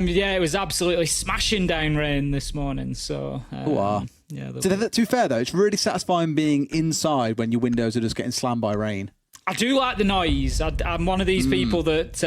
Yeah, it was absolutely smashing down rain this morning. So, wow. Yeah. To be fair, though, it's really satisfying being inside when your windows are just getting slammed by rain. I do like the noise. I'm one of these people that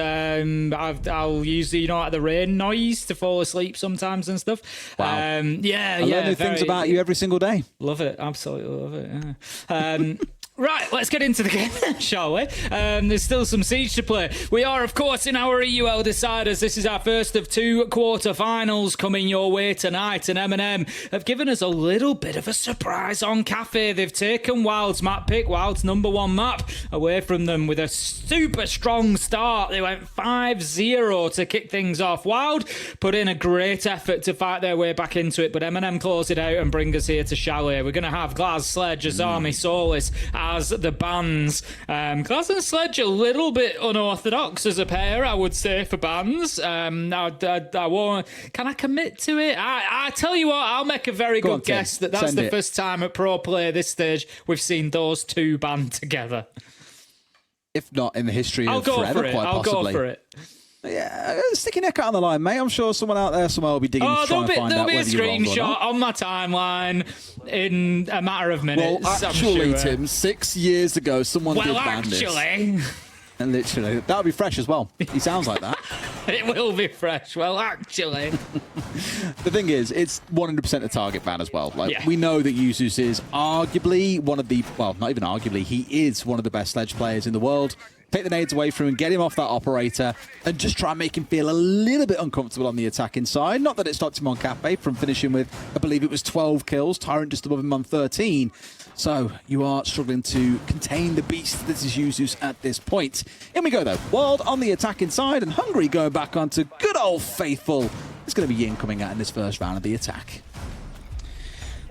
I'll usually, like the rain noise to fall asleep sometimes and stuff. Wow. I learn new things about you every single day. Love it. Absolutely love it. Yeah. Right, let's get into the game, shall we? There's still some Siege to play. We are, of course, in our EUL deciders. This is our first of 2 quarterfinals coming your way tonight. And MNM have given us a little bit of a surprise on Cafe. They've taken WYLDE's map pick, WYLDE's #1 map, away from them with a super strong start. They went 5-0 to kick things off. WYLDE put in a great effort to fight their way back into it, but MNM close it out and bring us here to Chalet. We're going to have Glaz, Sledge, Azami, Solis as the bans. Glaz and Sledge a little bit unorthodox as a pair, I would say, for bans. I won't. Can I commit to it? I tell you what, I'll make a very good guess that that's the first time at Pro Play this stage we've seen those two banned together. If not in the history of forever, quite possibly. I'll go for it. Yeah, stick your neck out on the line, mate. I'm sure someone out there somewhere will be digging to try and find out whether you're wrong or not. There'll be a screenshot on my timeline in a matter of minutes. Well, actually, Tim, 6 years ago, someone did ban this. And literally, that would be fresh as well. He sounds like that. It will be fresh. Well, actually. The thing is, it's 100% a target ban as well. We know that Yuzus is arguably one of the, well, not even arguably, he is one of the best Sledge players in the world. Take the nades away from him, get him off that operator, and just try and make him feel a little bit uncomfortable on the attacking side. Not that it stopped him on Cafe from finishing with, I believe it was 12 kills, Tyrant just above him on 13. So you are struggling to contain the beast that is Yuzus at this point. In we go though. WYLDE on the attacking side and Hungry going back onto good old faithful. It's going to be Yin coming out in this first round of the attack.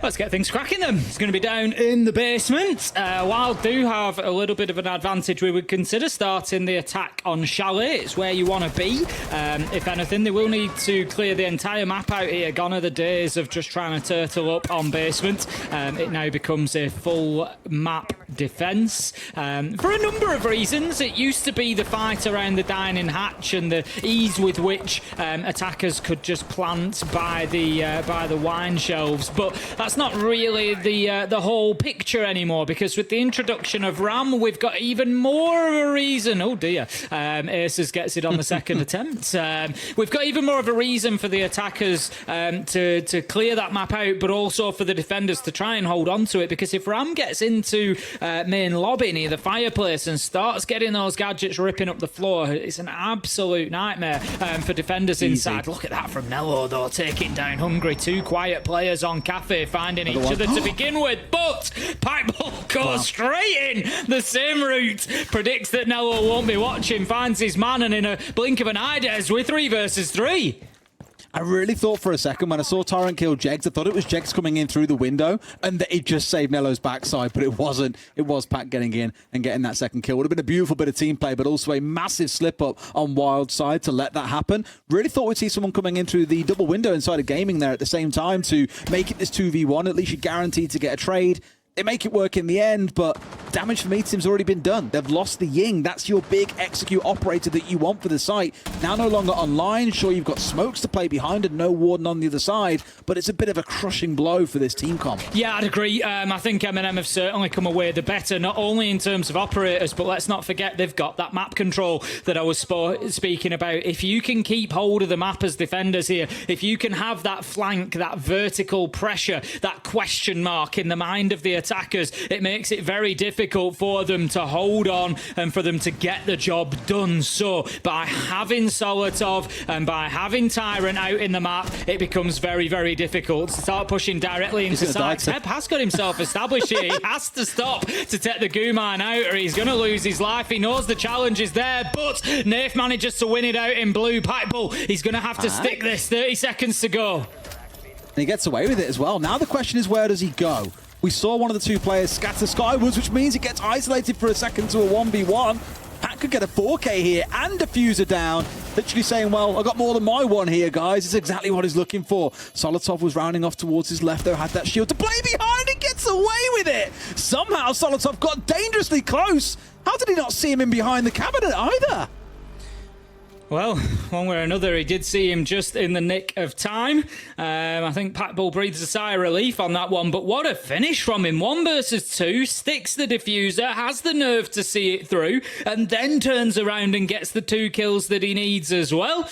Let's get things cracking then. It's going to be down in the basement. WYLDE do have a little bit of an advantage. We would consider starting the attack on Chalet. It's where you want to be. If anything, they will need to clear the entire map out here. Gone are the days of just trying to turtle up on basement. It now becomes a full map defense. For a number of reasons. It used to be the fight around the dining hatch and the ease with which attackers could just plant by the wine shelves. But that's not really the whole picture anymore, because with the introduction of Ram, we've got even more of a reason. Oh dear, Aces gets it on the second attempt. We've got even more of a reason for the attackers to clear that map out, but also for the defenders to try and hold on to it, because if Ram gets into main lobby near the fireplace and starts getting those gadgets ripping up the floor, it's an absolute nightmare for defenders inside. Look at that from Nello though, taking down Hungry. 2 quiet players on Cafe finding each other to begin with, but Pipeball goes straight in the same route, predicts that Nello won't be watching, finds his man, and in a blink of an eye, Des, we're 3 versus 3. I really thought for a second when I saw Tyrant kill Jegs, I thought it was Jegs coming in through the window and that it just saved Nello's backside, but it wasn't. It was Pack getting in and getting that second kill. Would have been a beautiful bit of team play, but also a massive slip up on WYLDE's side to let that happen. Really thought we'd see someone coming in through the double window inside of gaming there at the same time to make it this 2v1. At least you're guaranteed to get a trade. They make it work in the end, but damage from E-Team's already been done. They've lost the Ying. That's your big execute operator that you want for the site. Now no longer online. Sure, you've got smokes to play behind and no Warden on the other side, but it's a bit of a crushing blow for this team comp. Yeah, I'd agree. I think MNM have certainly come away the better, not only in terms of operators, but let's not forget they've got that map control that I was speaking about. If you can keep hold of the map as defenders here, if you can have that flank, that vertical pressure, that question mark in the mind of the attackers, it makes it very difficult for them to hold on and for them to get the job done. So by having Solotov and by having Tyrant out in the map, it becomes very, very difficult to start pushing directly into side. Tep has got himself established here. He has to stop to take the goo mine out or he's going to lose his life. He knows the challenge is there, but Naif manages to win it out in blue. Pipeball, he's going to have to stick this. 30 seconds to go. And he gets away with it as well. Now the question is, where does he go? We saw one of the 2 players scatter skywards, which means he gets isolated for a second to a 1v1. Pat could get a 4K here and diffuser down. Literally saying, well, I got more than my one here, guys. It's exactly what he's looking for. Solotov was rounding off towards his left, though, had that shield to play behind and gets away with it. Somehow Solotov got dangerously close. How did he not see him in behind the cabinet either? Well, one way or another, he did see him just in the nick of time. I think Pat Bull breathes a sigh of relief on that one, but what a finish from him. 1 versus 2, sticks the diffuser, has the nerve to see it through, and then turns around and gets the 2 kills that he needs as well.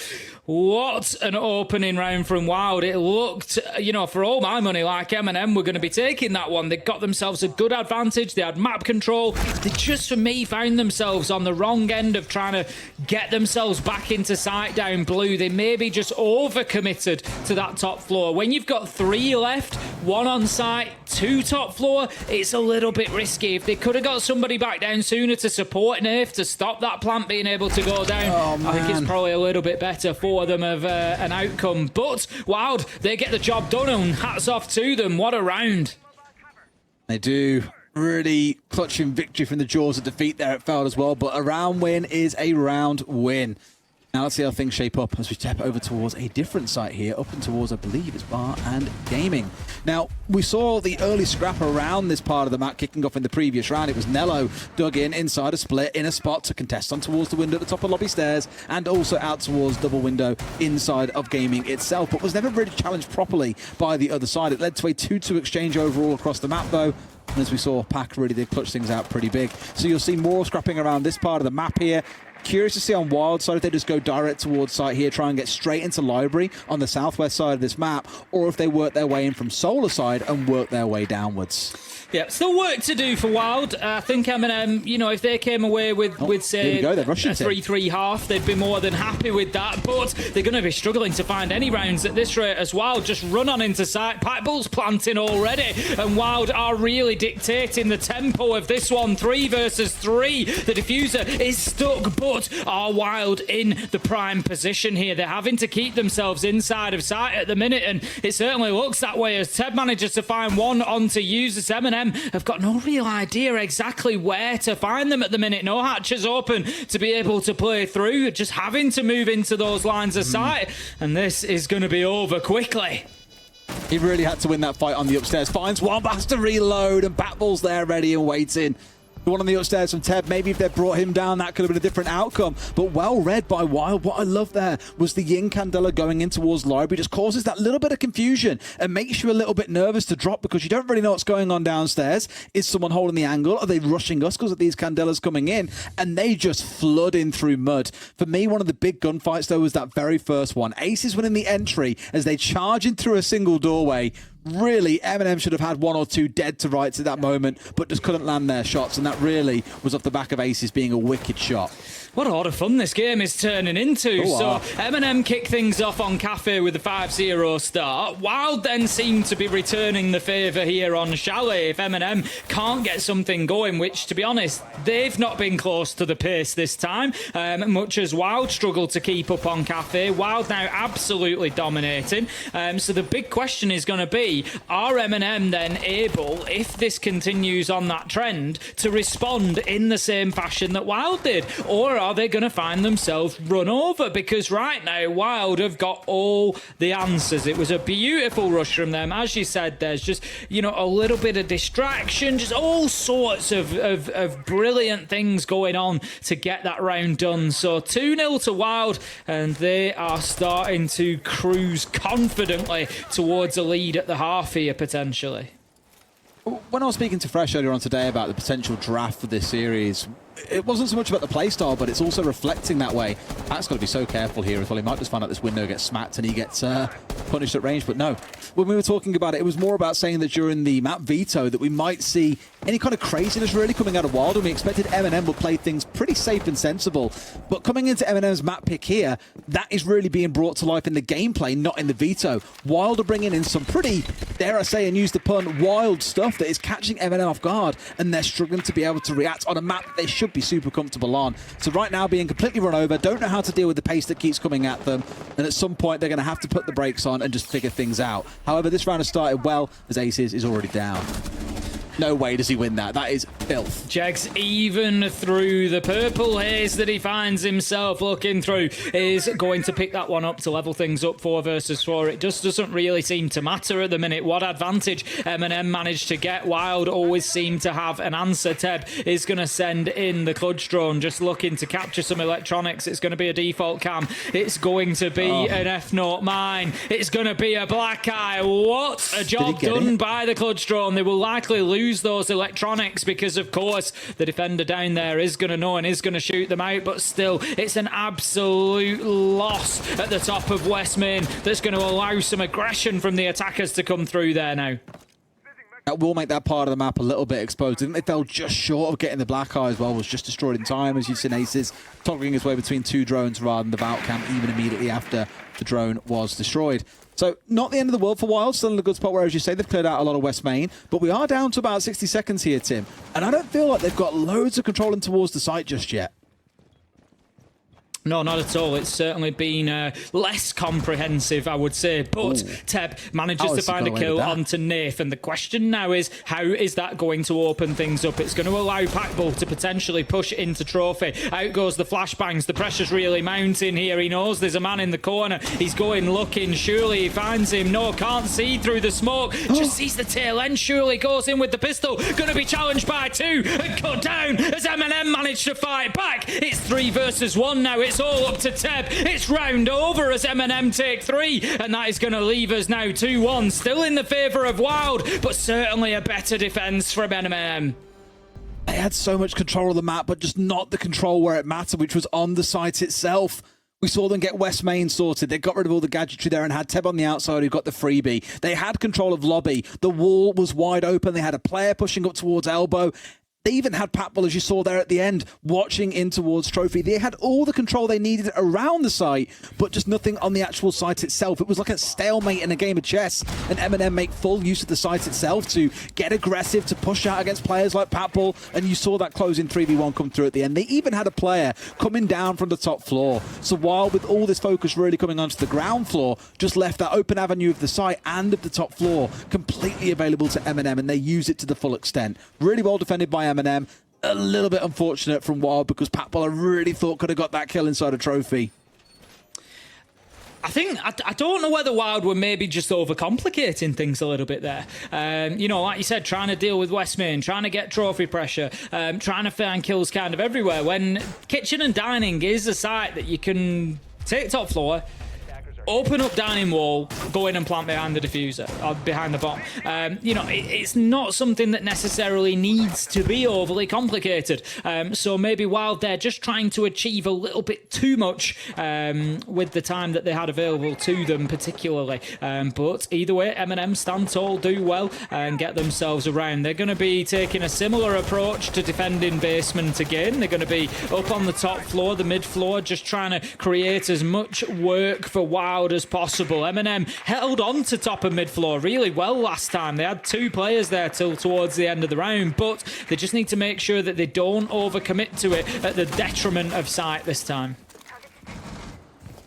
What an opening round from WYLDE. It looked, you know, for all my money, like MNM were going to be taking that one. They got themselves a good advantage. They had map control. They just, for me, found themselves on the wrong end of trying to get themselves back into sight down blue. They maybe just overcommitted to that top floor. When you've got 3 left, 1 on site, 2 top floor, it's a little bit risky. If they could have got somebody back down sooner to support Nerf, to stop that plant being able to go down, I think it's probably a little bit better for them of an outcome. But WYLDE, they get the job done, and hats off to them. What a round. They do. Really clutching victory from the jaws of defeat there at Feld as well, but a round win is a round win. Now let's see how things shape up as we step over towards a different site here, up and towards, I believe, it's Bar and Gaming. Now, we saw the early scrap around this part of the map kicking off in the previous round. It was Nello dug in inside a split in a spot to contest on towards the window at the top of lobby stairs, and also out towards double window inside of Gaming itself, but was never really challenged properly by the other side. It led to a 2-2 exchange overall across the map, though. And as we saw, Pack really did clutch things out pretty big. So you'll see more scrapping around this part of the map here. Curious to see on WYLDE side if they just go direct towards site here, try and get straight into library on the southwest side of this map, or if they work their way in from solar side and work their way downwards. Yeah, still work to do for WYLDE. I think MNM, you know, if they came away with say, a 3-3 half, they'd be more than happy with that. But they're going to be struggling to find any rounds at this rate as WYLDE. Just run on into sight. Pat Bull's planting already, and WYLDE are really dictating the tempo of this one. 3 versus 3. The diffuser is stuck, but are WYLDE in the prime position here? They're having to keep themselves inside of sight at the minute, and it certainly looks that way as Ted manages to find one onto users. MNM have got no real idea exactly where to find them at the minute. No hatches open to be able to play through, just having to move into those lines of sight, and this is going to be over quickly. He really had to win that fight on the upstairs. Finds one, but has to reload, and Batball's there ready and waiting. The one on the upstairs from Ted, maybe if they brought him down, that could have been a different outcome. But well read by WYLDE. What I love there was the Yin Candela going in towards library just causes that little bit of confusion and makes you a little bit nervous to drop because you don't really know what's going on downstairs. Is someone holding the angle? Are they rushing us because of these Candelas coming in? And they just flood in through mud. For me, one of the big gunfights, though, was that very first one. Aces winning the entry as they charge in through a single doorway. Really, MNM should have had 1 or 2 dead to rights at that moment, but just couldn't land their shots, and that really was off the back of Aces being a wicked shot. What a lot of fun this game is turning into. So MNM kick things off on Cafe with a 5-0 start. WYLDE then seem to be returning the favour here on Chalet if MNM can't get something going, which, to be honest, they've not been close to the pace this time, much as WYLDE struggled to keep up on Cafe. WYLDE now absolutely dominating. So the big question is going to be, are MNM then able, if this continues on that trend, to respond in the same fashion that WYLDE did? Or are they going to find themselves run over? Because right now, WYLDE have got all the answers. It was a beautiful rush from them. As you said, there's just, you know, a little bit of distraction, just all sorts of brilliant things going on to get that round done. So 2-0 to WYLDE, and they are starting to cruise confidently towards a lead at the half here, potentially. When I was speaking to Fresh earlier on today about the potential draft for this series, it wasn't so much about the playstyle, but it's also reflecting that way. Pat's got to be so careful here as well. He might just find out this window gets smacked and he gets punished at range. But no, when we were talking about it, it was more about saying that during the map veto that we might see any kind of craziness really coming out of WYLDE, and we expected MNM would play things pretty safe and sensible. But coming into MNM's map pick here, that is really being brought to life in the gameplay, not in the veto. WYLDE are bringing in some pretty, dare I say and use the pun, wild stuff that is catching MNM off guard, and they're struggling to be able to react on a map that they should be super comfortable on. So right now, being completely run over, don't know how to deal with the pace that keeps coming at them, and at some point they're going to have to put the brakes on and just figure things out. However, this round has started well as Aces is already down. No way does he win that. That is filth. Jegs, even through the purple haze that he finds himself looking through, is going to pick that one up to level things up 4 versus 4. It just doesn't really seem to matter at the minute what advantage MNM managed to get. Wild always seem to have an answer. Teb is going to send in the clutch drone, just looking to capture some electronics. It's going to be a default cam. It's going to be an F0 mine. It's going to be a black eye. What a job done by the clutch drone. They will likely lose those electronics because, of course, the defender down there is going to know and is going to shoot them out, but still, it's an absolute loss at the top of West Main that's going to allow some aggression from the attackers to come through there now. That will make that part of the map a little bit exposed. I think they fell just short of getting the black eye as well. Was just destroyed in time, as you've seen Aces toggling his way between 2 drones rather than the Vault camp even immediately after the drone was destroyed. So not the end of the world for Wild, still in a good spot where, as you say, they've cleared out a lot of West Main, but we are down to about 60 seconds here, Tim, and I don't feel like they've got loads of control in towards the site just yet. No, not at all. It's certainly been less comprehensive, I would say. But Teb manages to find a kill onto Nath. And the question now is, how is that going to open things up? It's going to allow Packbull to potentially push into Trophy. Out goes the flashbangs. The pressure's really mounting here. He knows there's a man in the corner. He's going looking. Surely he finds him. No, can't see through the smoke. Just sees the tail end. Surely goes in with the pistol. Going to be challenged by 2 and cut down as MNM managed to fight back. It's 3 versus 1 now. It's all up to Teb. It's round over as MNM take 3, and that is going to leave us now 2-1. Still in the favour of Wild, but certainly a better defence from MNM. They had so much control of the map, but just not the control where it mattered, which was on the site itself. We saw them get West Main sorted. They got rid of all the gadgetry there and had Teb on the outside who got the freebie. They had control of lobby. The wall was wide open. They had a player pushing up towards elbow. They even had Packbull, as you saw there at the end, watching in towards Trophy. They had all the control they needed around the site, but just nothing on the actual site itself. It was like a stalemate in a game of chess, and MNM make full use of the site itself to get aggressive, to push out against players like Packbull, and you saw that closing 3v1 come through at the end. They even had a player coming down from the top floor. So while with all this focus really coming onto the ground floor, just left that open avenue of the site and of the top floor completely available to MNM, and they use it to the full extent. Really well defended by MNM. A little bit unfortunate from Wild because Packbull I really thought could have got that kill inside a Trophy. I don't know whether Wild were maybe just overcomplicating things a little bit there. You know, like you said, trying to deal with West Main, trying to get Trophy pressure, trying to find kills kind of everywhere, when Kitchen and Dining is a site that you can take top floor, open up dining wall, go in and plant behind the diffuser or behind the bomb. You know, it's not something that necessarily needs to be overly complicated. So maybe Wild they're just trying to achieve a little bit too much with the time that they had available to them, particularly. But either way, MNM stand tall, do well, and get themselves around. They're going to be taking a similar approach to defending basement again. They're going to be up on the top floor, the mid floor, just trying to create as much work for Wild as possible. MNM held on to top and mid floor really well last time. They had 2 players there till towards the end of the round, but they just need to make sure that they don't overcommit to it at the detriment of site this time.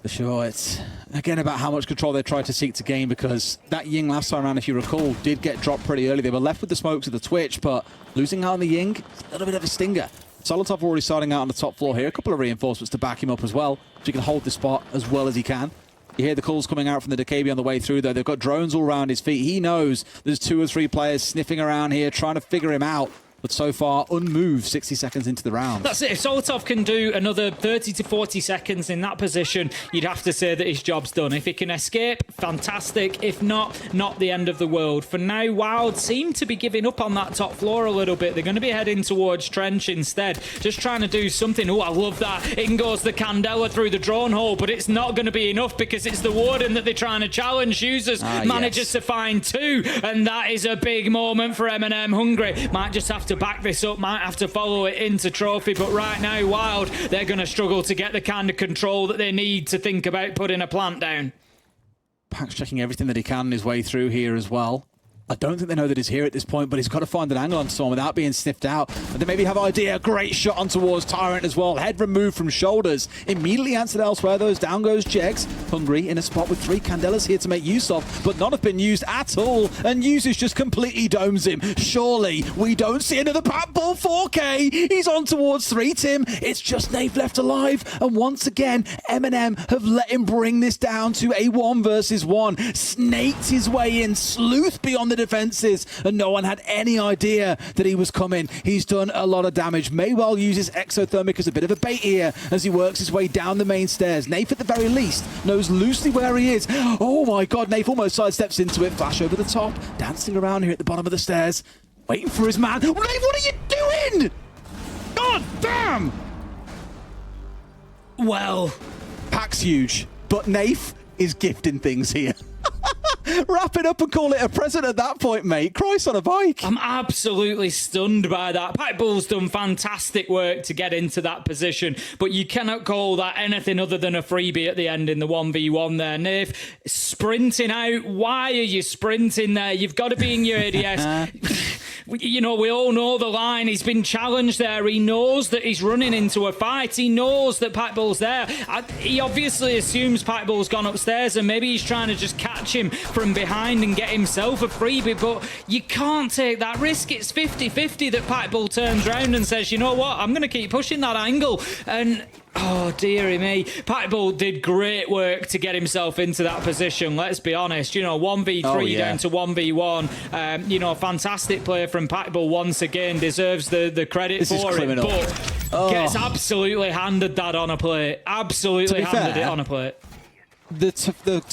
For sure, it's again about how much control they tried to seek to gain, because that Ying last time around, if you recall, did get dropped pretty early. They were left with the smokes of the Twitch, but losing out on the Ying, a little bit of a stinger. Solotov already starting out on the top floor here. A couple of reinforcements to back him up as well, so he can hold the spot as well as he can. You hear the calls coming out from the Decabi on the way through, though. They've got drones all around his feet. He knows there's 2 or 3 players sniffing around here, trying to figure him out. But so far, unmoved 60 seconds into the round. That's it. If Solotov can do another 30 to 40 seconds in that position, you'd have to say that his job's done. If he can escape, fantastic. If not, not the end of the world. For now, Wild seem to be giving up on that top floor a little bit. They're going to be heading towards Trench instead. Just trying to do something. Oh, I love that. In goes the Candela through the drone hole, but it's not going to be enough because it's the Warden that they're trying to challenge. Users manages to find 2, and that is a big moment for MNM. Hungry might just have to back this up, might have to follow it into Trophy, but right now Wild, they're going to struggle to get the kind of control that they need to think about putting a plant down. Pack's checking everything that he can on his way through here as well. I don't think they know that he's here at this point, but he's got to find an angle on someone without being sniffed out. And they maybe have an idea. Great shot on towards Tyrant as well. Head removed from shoulders. Immediately answered elsewhere. Those down goes Jegs. Hungry in a spot with 3 Candelas here to make use of, but none have been used at all. And Uses just completely domes him. Surely we don't see another Pat Bull 4K. He's on towards 3, Tim. It's just Nave left alive. And once again, MNM have let him bring this down to a 1 versus 1. Snaked his way in. Sleuth beyond the defenses, and no one had any idea that he was coming. He's done a lot of damage. May well use his exothermic as a bit of a bait here as he works his way down the main stairs. Nafe at the very least knows loosely where he is. Oh my god, Nafe almost sidesteps into it. Flash over the top, dancing around here at the bottom of the stairs, waiting for his man. Nafe, what are you doing? God damn! Well, Pack's huge, but Nafe is gifting things here. Wrap it up and call it a present at that point, mate. Christ on a bike. I'm absolutely stunned by that. Pat Bull's done fantastic work to get into that position, but you cannot call that anything other than a freebie at the end in the 1v1 there. Nave, sprinting out. Why are you sprinting there? You've got to be in your ADS. You know, we all know the line. He's been challenged there. He knows that he's running into a fight. He knows that Pat Bull's there. He obviously assumes Pat Bull's gone upstairs and maybe he's trying to just catch him from behind and get himself a freebie, but you can't take that risk. It's 50-50 that Pat Bull turns around and says, you know what, I'm going to keep pushing that angle. And oh, dearie me. Pat Bull did great work to get himself into that position, let's be honest. You know, 1v3 down to 1v1. You know, fantastic play from Pat Bull once again. Deserves the credit this for it. But gets absolutely handed that on a plate. Absolutely handed it on a plate. The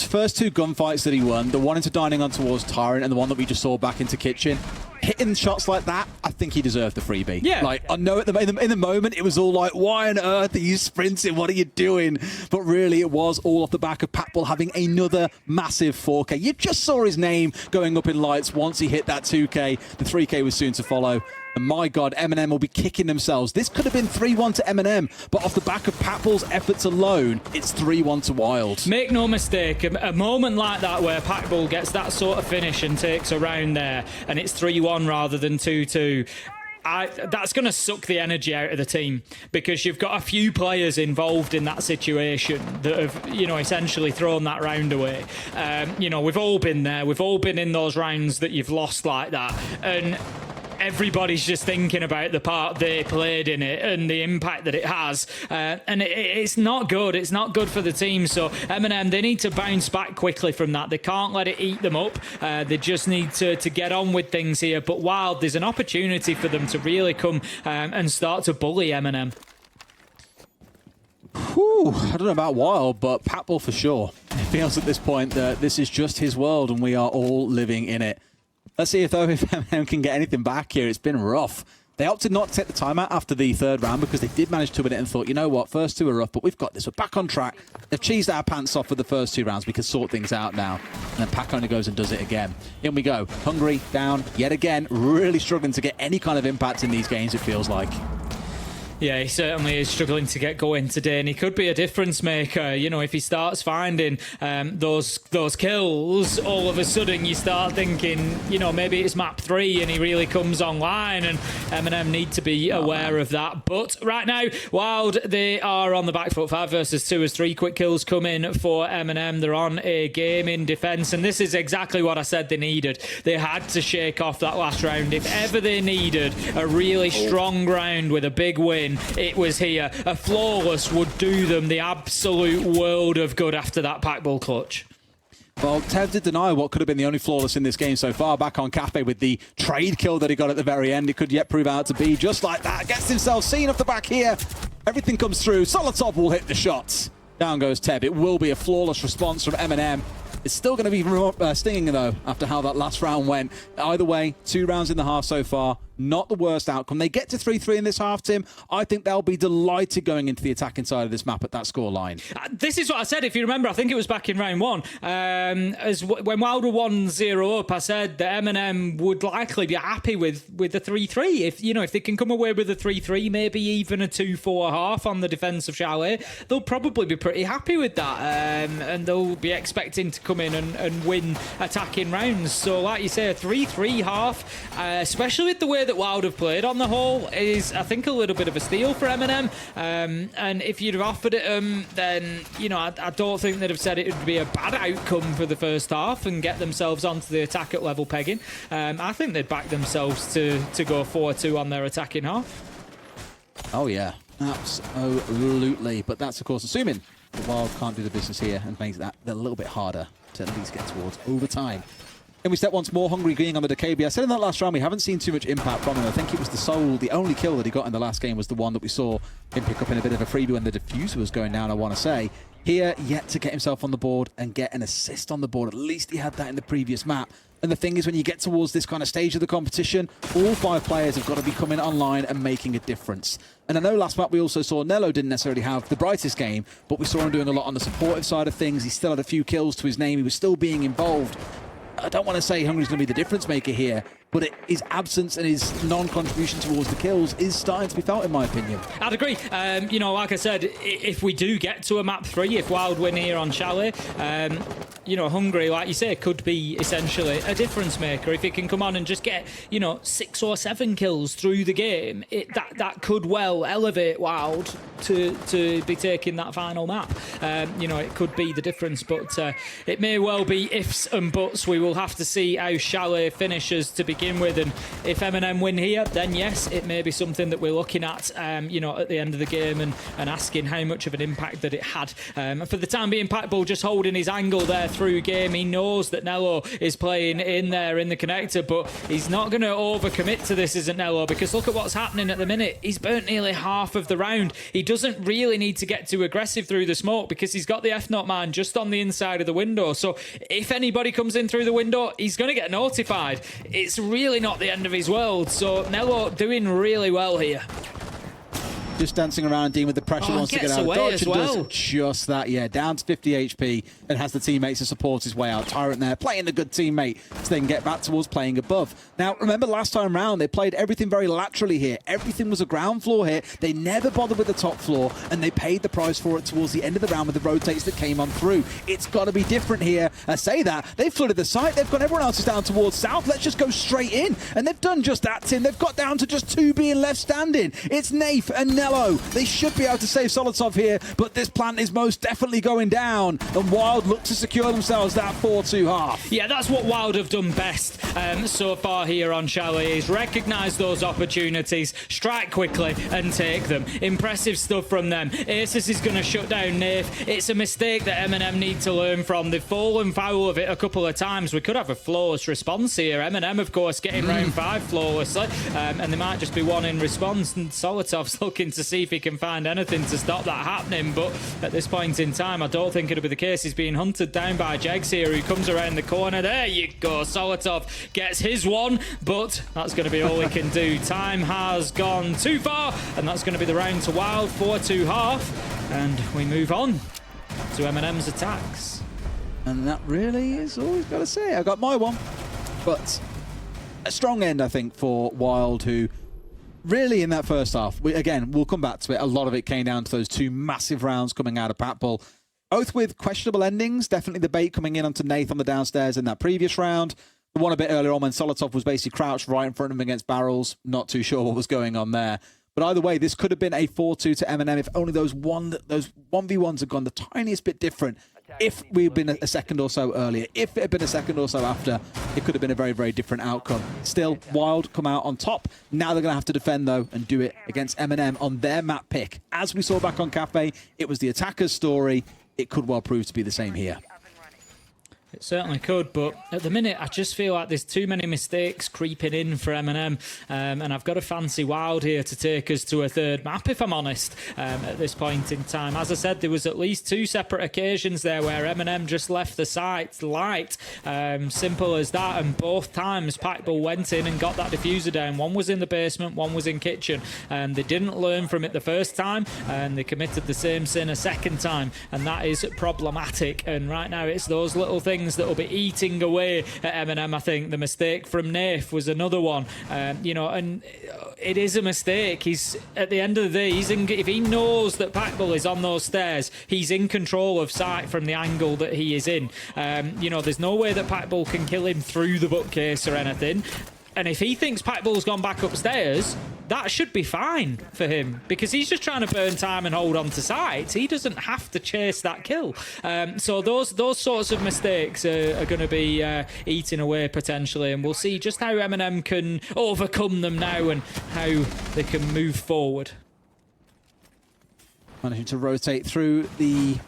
first 2 gunfights that he won, the one into dining on towards Tyrant and the one that we just saw back into Kitchen, hitting shots like that, I think he deserved the freebie. Yeah. Like, I know in the moment, it was all like, why on earth are you sprinting? What are you doing? But really, it was all off the back of Pat Bull having another massive 4K. You just saw his name going up in lights once he hit that 2K. The 3K was soon to follow. And my God, MNM will be kicking themselves. This could have been 3-1 to MNM, but off the back of Pat Bull's efforts alone, it's 3-1 to Wild. Make no mistake, a moment like that where Pat Bull gets that sort of finish and takes a round there, and it's 3-1 rather than 2-2. That's going to suck the energy out of the team, because you've got a few players involved in that situation that have, you know, essentially thrown that round away. You know, we've all been there. We've all been in those rounds that you've lost like that. And everybody's just thinking about the part they played in it and the impact that it has. And it's not good. It's not good for the team. So MNM, they need to bounce back quickly from that. They can't let it eat them up. They just need to get on with things here. But Wild, there's an opportunity for them to really come and start to bully MNM. Whew, I don't know about Wild, but Pat Bull for sure. It feels at this point that this is just his world and we are all living in it. Let's see if MNM can get anything back here. It's been rough. They opted not to take the timeout after the 3rd round because they did manage to win it and thought, you know what, first 2 are rough, but we've got this. We're back on track. They've cheesed our pants off for the first 2 rounds. We can sort things out now. And then Pack only goes and does it again. In we go. Hungry, down, yet again. Really struggling to get any kind of impact in these games, it feels like. Yeah, he certainly is struggling to get going today, and he could be a difference maker. You know, if he starts finding those kills, all of a sudden you start thinking, you know, maybe it's map 3 and he really comes online, and MNM need to be aware of that. But right now, Wild, they are on the back foot. 5 versus 2 as 3 quick kills come in for MNM. They're on a game in defense, and this is exactly what I said they needed. They had to shake off that last round. If ever they needed a really strong round with a big win, it was here. A flawless would do them the absolute world of good after that Pack Bull clutch. Well, Tev did deny what could have been the only flawless in this game so far. Back on Cafe with the trade kill that he got at the very end. It could yet prove out to be just like that. Gets himself seen off the back here. Everything comes through. Solotop will hit the shots. Down goes Tev. It will be a flawless response from MNM. It's still going to be stinging, though, after how that last round went. Either way, 2 rounds in the half so far. Not the worst outcome. They get to 3-3 in this half, Tim. I think they'll be delighted going into the attacking side of this map at that scoreline. This is what I said, if you remember. I think it was back in round one. When Wilde were 1-0 up, I said that MNM would likely be happy with the 3-3. If they can come away with a 3-3, maybe even a 2-4 half on the defence of Chalet, they'll probably be pretty happy with that. And they'll be expecting to come in and win attacking rounds. So like you say, a 3-3 half, especially with the way that Wilde have played on the whole, is I think a little bit of a steal for MNM. And if you'd have offered it then I don't think they'd have said it would be a bad outcome for the first half and get themselves onto the attack at level pegging. I think they'd back themselves to go 4-2 on their attacking half. Oh yeah, absolutely. But that's of course assuming the Wild can't do the business here and makes that a little bit harder to at least get towards overtime. And we step once more, Hungry Green on the Decabi. I said in that last round we haven't seen too much impact from him. I think it was the Soul. The only kill that he got in the last game was the one that we saw him pick up in a bit of a freebie when the diffuser was going down, I want to say. Here, yet to get himself on the board and get an assist on the board. At least he had that in the previous map. And the thing is, when you get towards this kind of stage of the competition, all 5 players have got to be coming online and making a difference. And I know last map we also saw Nello didn't necessarily have the brightest game, but we saw him doing a lot on the supportive side of things. He still had a few kills to his name. He was still being involved. I don't want to say Hungry's going to be the difference maker here, but his absence and his non-contribution towards the kills is starting to be felt, in my opinion. I'd agree. Like I said, if we do get to a map 3, if Wild win here on Chalet, Hungry, like you say, could be essentially a difference maker. If it can come on and just get, 6 or 7 kills through the game, that could well elevate Wild to be taking that final map. It could be the difference, but it may well be ifs and buts. We will have to see how Chalet finishes to begin with, and if MNM win here, then yes, it may be something that we're looking at, at the end of the game and asking how much of an impact that it had. For the time being, Packball just holding his angle there through game. He knows that Nello is playing in there in the connector, but he's not going to overcommit to this, isn't Nello? Because look at what's happening at the minute. He's burnt nearly half of the round. He doesn't really need to get too aggressive through the smoke because he's got the F-Not man just on the inside of the window. So if anybody comes in through the window, he's going to get notified. It's really not the end of his world. So Nello doing really well here. Just dancing around, dealing with the pressure, wants to get out of dodge, and does just that. Yeah, down to 50 HP and has the teammates to support his way out. Tyrant there playing a good teammate to then get back towards playing above. Now, remember last time round, they played everything very laterally here. Everything was a ground floor here. They never bothered with the top floor, and they paid the price for it towards the end of the round with the rotates that came on through. It's got to be different here. I say that. They've flooded the site. They've got everyone else down towards south. Let's just go straight in. And they've done just that, Tim. They've got down to just 2 being left standing. It's Nath and Nello. They should be able to save Solotov here, but this plant is most definitely going down, and Wild look to secure themselves that 4-2 half. Yeah, that's what Wild have done best so far here on Chalet, is recognise those opportunities, strike quickly and take them. Impressive stuff from them. Aces is going to shut down Nath. It's a mistake that MNM need to learn from. They've fallen foul of it a couple of times. We could have a flawless response here. MNM, of course, getting round 5 flawlessly, and they might just be one in response, and Solotov's looking to see if he can find anything to stop that happening, but at this point in time I don't think it'll be the case. He's being hunted down by Jegs here, who comes around the corner. There you go, Solotov gets his one, but that's going to be all he can do. Time has gone too far, and that's going to be the round to Wild. 4-2 half, and we move on to MNM's attacks. And that really is all we've got to say. I got my one, but a strong end I think for Wild, who really in that first half, we'll come back to it, a lot of it came down to those 2 massive rounds coming out of Packball, both with questionable endings. Definitely the bait coming in onto Nath on the downstairs in that previous round. The one a bit earlier on when Solotov was basically crouched right in front of him against barrels. Not too sure what was going on there. But either way, this could have been a 4-2 to MNM if only those 1v1s had gone the tiniest bit different. If we'd been a second or so earlier, if it had been a second or so after, it could have been a very, very different outcome. Still, Wild come out on top. Now they're going to have to defend, though, and do it against MNM on their map pick. As we saw back on Cafe, it was the attacker's story. It could well prove to be the same here. It certainly could, but at the minute, I just feel like there's too many mistakes creeping in for MNM, and I've got a fancy Wild here to take us to a third map, if I'm honest, at this point in time. As I said, there was at least 2 separate occasions there where MNM just left the site light, simple as that, and both times Packbull went in and got that diffuser down. One was in the basement, one was in kitchen, and they didn't learn from it the first time, and they committed the same sin a second time, and that is problematic. And right now, it's those little things that will be eating away at MNM. I think the mistake from Nath was another one, you know, and it is a mistake. He's at the end of the day, if he knows that Packbull is on those stairs, he's in control of sight from the angle that he is in. You know, there's no way that Packbull can kill him through the bookcase or anything. And if he thinks Packbull's gone back upstairs, that should be fine for him, because he's just trying to burn time and hold on to sight. He doesn't have to chase that kill. So those sorts of mistakes are going to be eating away potentially, and we'll see just how MNM can overcome them now and how they can move forward. Managing to rotate through the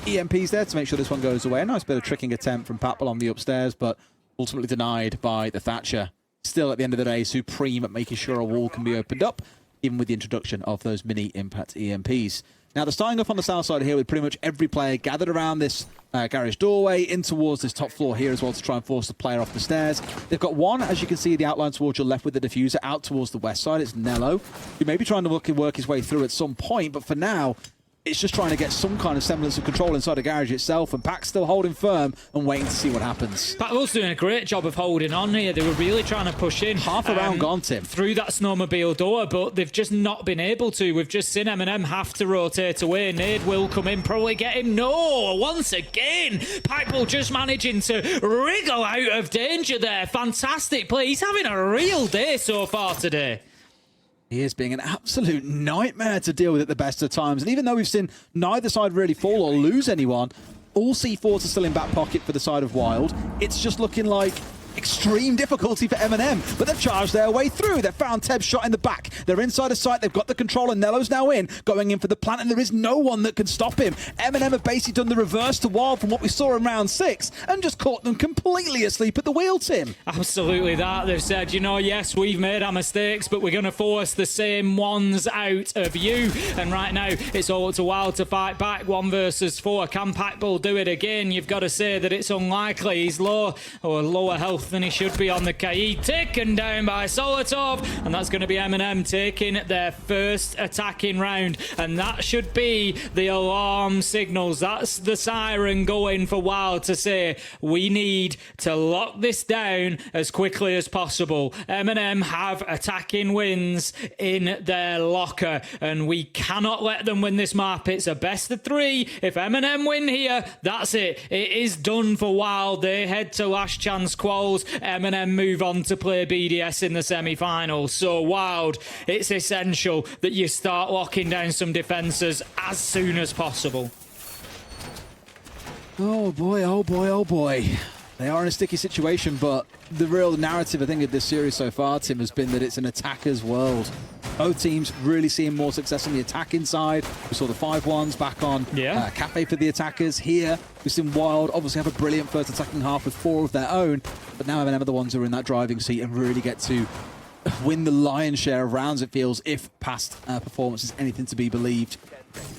EMPs there to make sure this one goes away. A nice bit of tricking attempt from Packbull on the upstairs, but ultimately denied by the Thatcher. Still, at the end of the day, supreme at making sure a wall can be opened up, even with the introduction of those mini impact EMPs. Now, they're starting off on the south side here with pretty much every player gathered around this garage doorway in towards this top floor here as well to try and force the player off the stairs. They've got one, as you can see, the outline towards your left with the diffuser out towards the west side. It's Nello, who may be trying to work his way through at some point, but for now, it's just trying to get some kind of semblance of control inside the garage itself, and Pack's still holding firm and waiting to see what happens. Packbull's doing a great job of holding on here. They were really trying to push in. Half a round gone, Tim. Through that snowmobile door, but they've just not been able to. We've just seen MNM have to rotate away. Nade will come in, probably get him. No, once again, Packbull just managing to wriggle out of danger there. Fantastic play. He's having a real day so far today. He is being an absolute nightmare to deal with at the best of times. And even though we've seen neither side really fall or lose anyone, all C4s are still in back pocket for the side of Wild. It's just looking like extreme difficulty for MNM, but they've charged their way through. They've found Teb's shot in the back. They're inside of sight. They've got the control, and Nello's now going in for the plant, and there is no one that can stop him. MNM have basically done the reverse to Wild from what we saw in round 6 and just caught them completely asleep at the wheel, Tim. Absolutely that. They've said, you know, yes, we've made our mistakes, but we're going to force the same ones out of you. And right now, it's all up to Wild to fight back. 1 versus 4. Can Packbull do it again? You've got to say that it's unlikely. He's lower health than he should be on the Kaid. Taken down by Solotov, and that's going to be MNM taking their first attacking round, and that should be the alarm signals. That's the siren going for Wild to say, we need to lock this down as quickly as possible. MNM have attacking wins in their locker, and we cannot let them win this map. It's a best of 3. If MNM win here, that's it. It is done for Wild. They head to last chance quals. MNM move on to play BDS in the semi-finals. So Wild, it's essential that you start locking down some defences as soon as possible. Oh boy, oh boy, oh boy. They are in a sticky situation, but the real narrative, I think, of this series so far, Tim, has been that it's an attacker's world. Both teams really seeing more success on the attacking side. We saw the 5-1s back on Cafe for the attackers. Here, we've seen Wild obviously have a brilliant first attacking half with 4 of their own, but now MNM are the ones who are in that driving seat and really get to win the lion's share of rounds, it feels, if past performance is anything to be believed.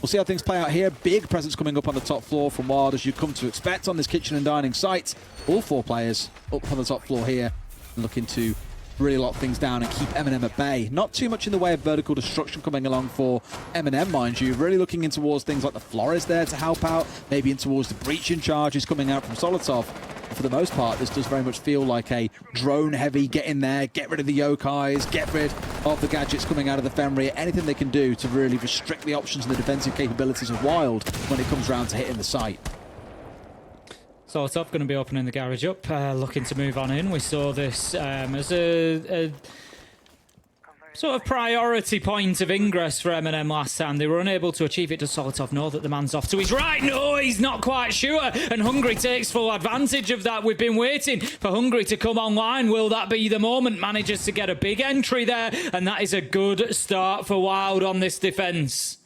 We'll see how things play out here. Big presence coming up on the top floor from Wild, as you've come to expect on this kitchen and dining site. All 4 players up on the top floor here, looking to really lock things down and keep MNM at bay. Not too much in the way of vertical destruction coming along for MNM, mind you. Really looking in towards things like the Flores there to help out, maybe in towards the breaching charges coming out from Solotov. But for the most part, this does very much feel like a drone-heavy, get in there, get rid of the Yokais, get rid of the gadgets coming out of the Fenrir, anything they can do to really restrict the options and the defensive capabilities of Wild when it comes around to hitting the site. Solotov going to be opening the garage up, looking to move on in. We saw this as a sort of priority point of ingress for MNM last time. They were unable to achieve it. Does Solotov know that the man's off to his right? No, he's not quite sure. And Hungry takes full advantage of that. We've been waiting for Hungry to come online. Will that be the moment? Manages to get a big entry there. And that is a good start for Wild on this defense.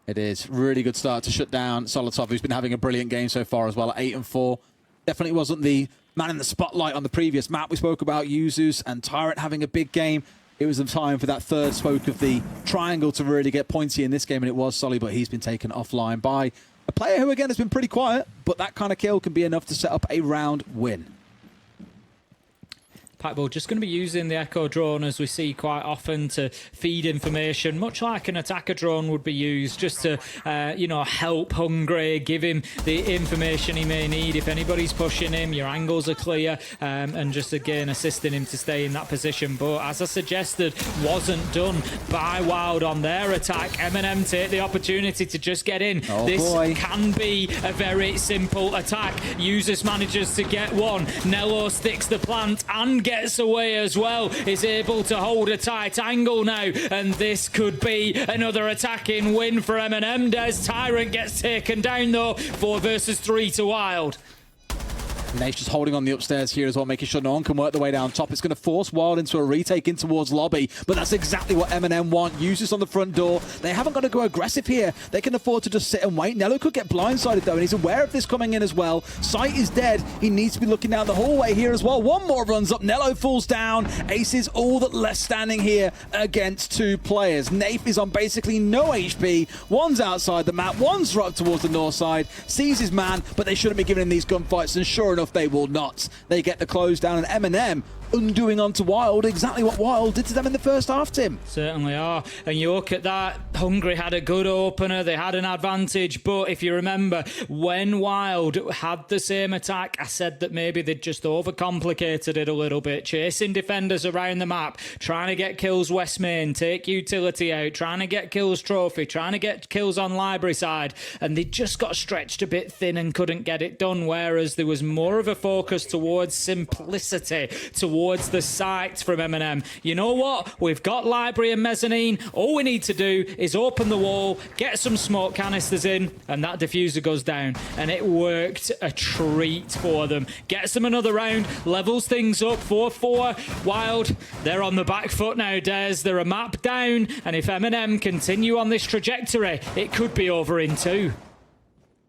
It is. Really good start to shut down Solotov, who's been having a brilliant game so far as well at 8 and 4. Definitely wasn't the man in the spotlight on the previous map. We spoke about Yuzus and Tyrant having a big game. It was the time for that third spoke of the triangle to really get pointy in this game, and it was Sully, but he's been taken offline by a player who, again, has been pretty quiet, but that kind of kill can be enough to set up a round win. Packball just going to be using the Echo drone, as we see quite often, to feed information, much like an attacker drone would be used, just to, you know, help Hungry, give him the information he may need. If anybody's pushing him, your angles are clear, and just, again, assisting him to stay in that position. But as I suggested, wasn't done by Wild on their attack. MNM take the opportunity to just get in. This can be a very simple attack. Users manages to get one. Nello sticks the plant and gets away as well, is able to hold a tight angle now, and this could be another attacking win for MNM. Des Tyrant gets taken down though, 4 versus 3 to Wild. Nate's just holding on the upstairs here as well, making sure no one can work their way down top. It's going to force Wild into a retake in towards lobby, but that's exactly what MNM want. Users on the front door. They haven't got to go aggressive here. They can afford to just sit and wait. Nello could get blindsided though, and he's aware of this coming in as well. Sight is dead. He needs to be looking down the hallway here as well. One more runs up. Nello falls down. Ace is all that left standing here against 2 players. Nafe is on basically no HP. One's outside the map. One's right towards the north side. Sees his man, but they shouldn't be giving him these gunfights, and sure enough, they will not. They get the close down, and MNM undoing onto Wild exactly what Wild did to them in the first half, Tim. Certainly are. And you look at that, Hungry had a good opener, they had an advantage, but if you remember, when Wild had the same attack, I said that maybe they'd just overcomplicated it a little bit, chasing defenders around the map, trying to get kills West Main, take utility out, trying to get kills Trophy, trying to get kills on Library side, and they just got stretched a bit thin and couldn't get it done, whereas there was more of a focus towards simplicity, towards the sight from MNM. You know what? We've got Library and Mezzanine. All we need to do is open the wall, get some smoke canisters in, and that diffuser goes down. And it worked a treat for them. Gets them another round, levels things up, 4-4. Wild, they're on the back foot now, Des. They're a map down, and if MNM continue on this trajectory, it could be over in 2.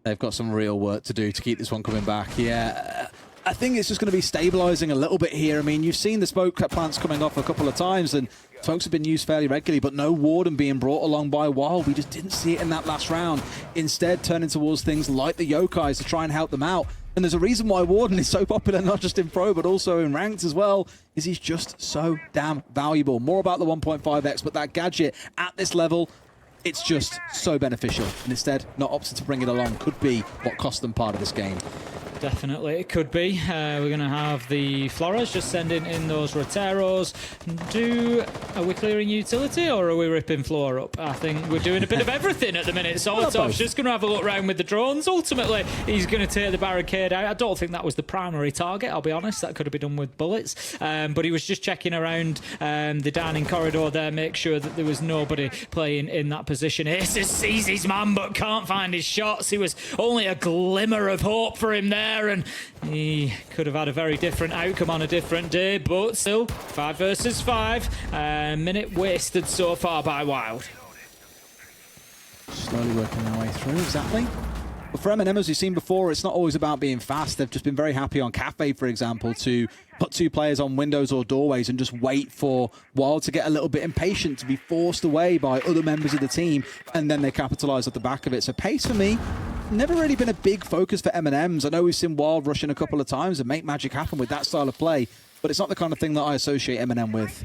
They've got some real work to do to keep this one coming back. Yeah, I think it's just going to be stabilizing a little bit here. I mean, you've seen the smoke plants coming off a couple of times, and smokes have been used fairly regularly, but no Warden being brought along by Wild. We just didn't see it in that last round. Instead, turning towards things like the Yokais to try and help them out. And there's a reason why Warden is so popular, not just in Pro, but also in Ranked as well, is he's just so damn valuable. More about the 1.5x, but that gadget at this level, it's just so beneficial. And instead, not opting to bring it along could be what cost them part of this game. Definitely, it could be. We're going to have the Floras just sending in those Roteros. Are we clearing utility or are we ripping floor up? I think we're doing a bit of everything at the minute. Solotov's just going to have a look around with the drones. Ultimately, he's going to take the barricade out. I don't think that was the primary target, I'll be honest. That could have been done with bullets. But he was just checking around the dining corridor there, make sure that there was nobody playing in that position. Ace sees his man but can't find his shots. He was only a glimmer of hope for him there, and he could have had a very different outcome on a different day, but still 5 versus 5. Minute wasted so far by Wild. Slowly working their way through, exactly. But for MNM, as we've seen before, it's not always about being fast. They've just been very happy on Cafe, for example, to put 2 players on windows or doorways and just wait for Wild to get a little bit impatient, to be forced away by other members of the team, and then they capitalise at the back of it. So pace for me, never really been a big focus for M&Ms. I know we've seen Wild rushing a couple of times and make magic happen with that style of play, but it's not the kind of thing that I associate M&M with.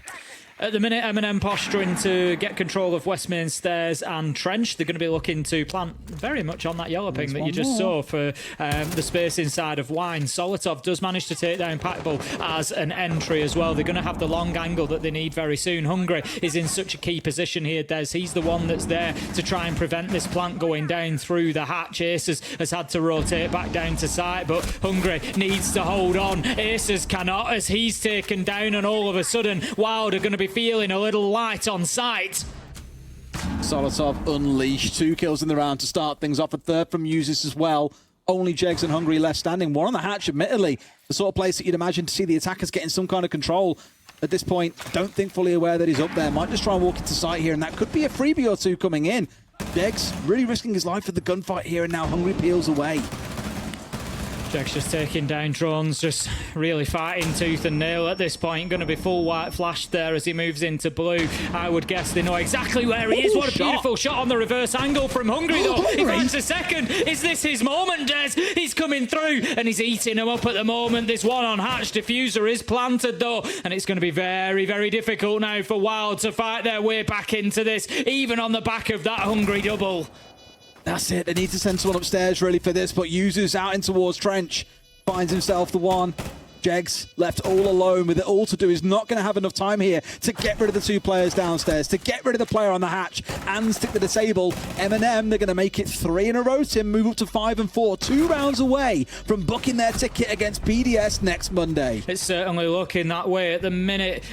At the minute, MNM posturing to get control of West Main Stairs and Trench. They're going to be looking to plant very much on that yellow ping that you just saw for the space inside of Wine. Solotov does manage to take down Packball as an entry as well. They're going to have the long angle that they need very soon. Hungry is in such a key position here, Des. He's the one that's there to try and prevent this plant going down through the hatch. Aces has had to rotate back down to site, but Hungry needs to hold on. Aces cannot, as he's taken down, and all of a sudden, Wild are going to be feeling a little light on sight. Solotov unleashed 2 kills in the round to start things off. A third from Users as well. Only Jegs and Hungry left standing. One on the hatch, admittedly. The sort of place that you'd imagine to see the attackers getting some kind of control. At this point, don't think fully aware that he's up there. Might just try and walk into sight here, and that could be a freebie or 2 coming in. Jegs really risking his life for the gunfight here, and now Hungry peels away. Jack's just taking down drones, just really fighting tooth and nail at this point. Going to be full white flashed there as he moves into blue. I would guess they know exactly where he is. What a beautiful shot on the reverse angle from Hungry, though. He grabs a second. Is this his moment, Des? He's coming through and he's eating him up at the moment. This one on Hatch diffuser is planted, though, and it's going to be very, very difficult now for Wild to fight their way back into this, even on the back of that Hungry double. That's it. They need to send someone upstairs really for this, but Yuzu's out in towards Trench. Finds himself the one. Jegs left all alone with it all to do. He's not going to have enough time here to get rid of the two players downstairs, to get rid of the player on the hatch and stick the disable. MNM, they're going to make it 3 in a row, Tim, move up to 5 and 4, 2 rounds away from booking their ticket against BDS next Monday. It's certainly looking that way at the minute.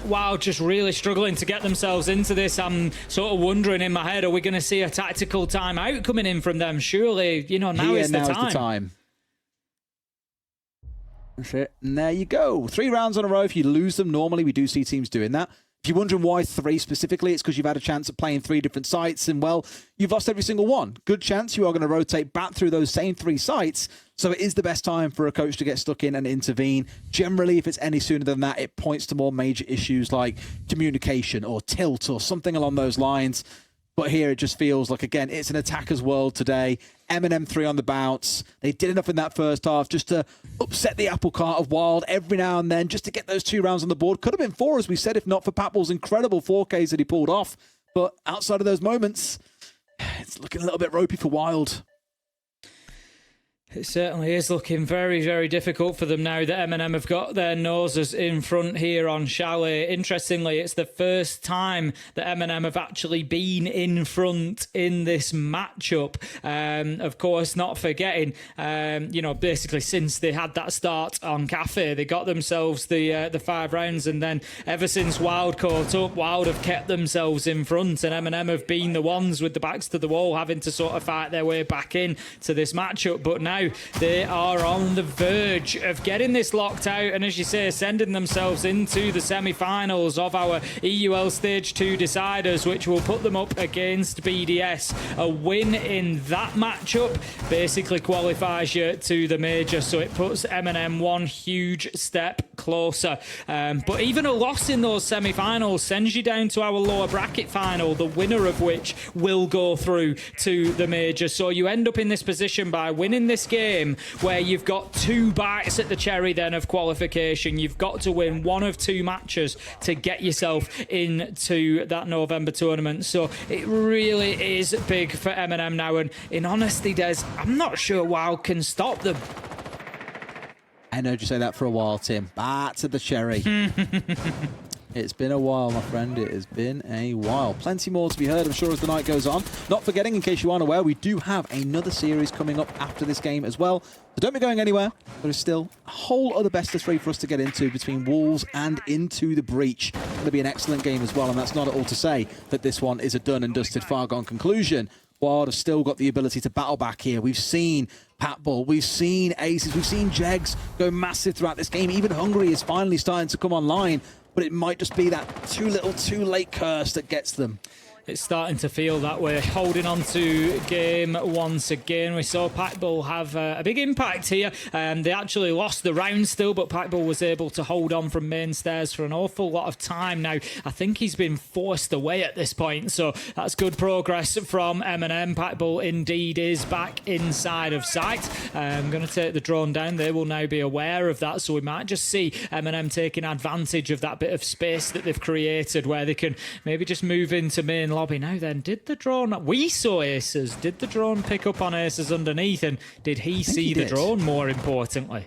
Wild just really struggling to get themselves into this. I'm sort of wondering in my head, are we going to see a tactical timeout coming in from them? Surely, you know, now is the time. That's it. And there you go. 3 rounds on a row. If you lose them, normally we do see teams doing that. If you're wondering why 3 specifically, it's because you've had a chance of playing 3 different sites and, well, you've lost every single one. Good chance you are going to rotate back through those same 3 sites. So it is the best time for a coach to get stuck in and intervene. Generally, if it's any sooner than that, it points to more major issues like communication or tilt or something along those lines. But here it just feels like, again, it's an attacker's world today. MNM 3 on the bounce. They did enough in that first half just to upset the apple cart of Wild every now and then, just to get those 2 rounds on the board. Could have been 4, as we said, if not for Patbull's incredible 4Ks that he pulled off. But outside of those moments, it's looking a little bit ropey for Wild. It certainly is looking very, very difficult for them now that MNM have got their noses in front here on Chalet. Interestingly, it's the first time that MNM have actually been in front in this matchup. Of course, not forgetting, you know, basically since they had that start on Cafe, they got themselves the 5 rounds, and then ever since Wild caught up, Wild have kept themselves in front, and MNM have been the ones with the backs to the wall having to sort of fight their way back in to this matchup. But now they are on the verge of getting this locked out, and as you say, sending themselves into the semi-finals of our EUL Stage 2 deciders, which will put them up against BDS. A win in that matchup basically qualifies you to the major, so it puts MNM one huge step closer. But even a loss in those semi-finals sends you down to our lower bracket final, the winner of which will go through to the major. So you end up in this position by winning this game where you've got 2 bites at the cherry then of qualification. You've got to win 1 of 2 matches to get yourself into that November tournament. So it really is big for MNM now, and in honesty, Des, I'm not sure WoW can stop them. I heard you say that for a while, Tim. Back to the cherry. It's been a while, my friend. It has been a while. Plenty more to be heard, I'm sure, as the night goes on. Not forgetting, in case you aren't aware, we do have another series coming up after this game as well. So don't be going anywhere. There is still a whole other best of 3 for us to get into between Wolves and Into the Breach. It's going to be an excellent game as well, and that's not at all to say that this one is a done and dusted, far gone conclusion. Wild have still got the ability to battle back here. We've seen Patbull, we've seen Aces, we've seen Jegs go massive throughout this game. Even Hungry is finally starting to come online, but it might just be that too little, too late curse that gets them. It's starting to feel that way. Holding on to game once again. We saw Patbull have a big impact here. They actually lost the round still, but Patbull was able to hold on from main stairs for an awful lot of time now. I think he's been forced away at this point, so that's good progress from MNM. Patbull indeed is back inside of sight. I'm going to take the drone down. They will now be aware of that, so we might just see MNM taking advantage of that bit of space that they've created where they can maybe just move into main lobby. Now then, did the drone... We saw Aces. Did the drone pick up on Aces underneath, and did he see the drone, more importantly?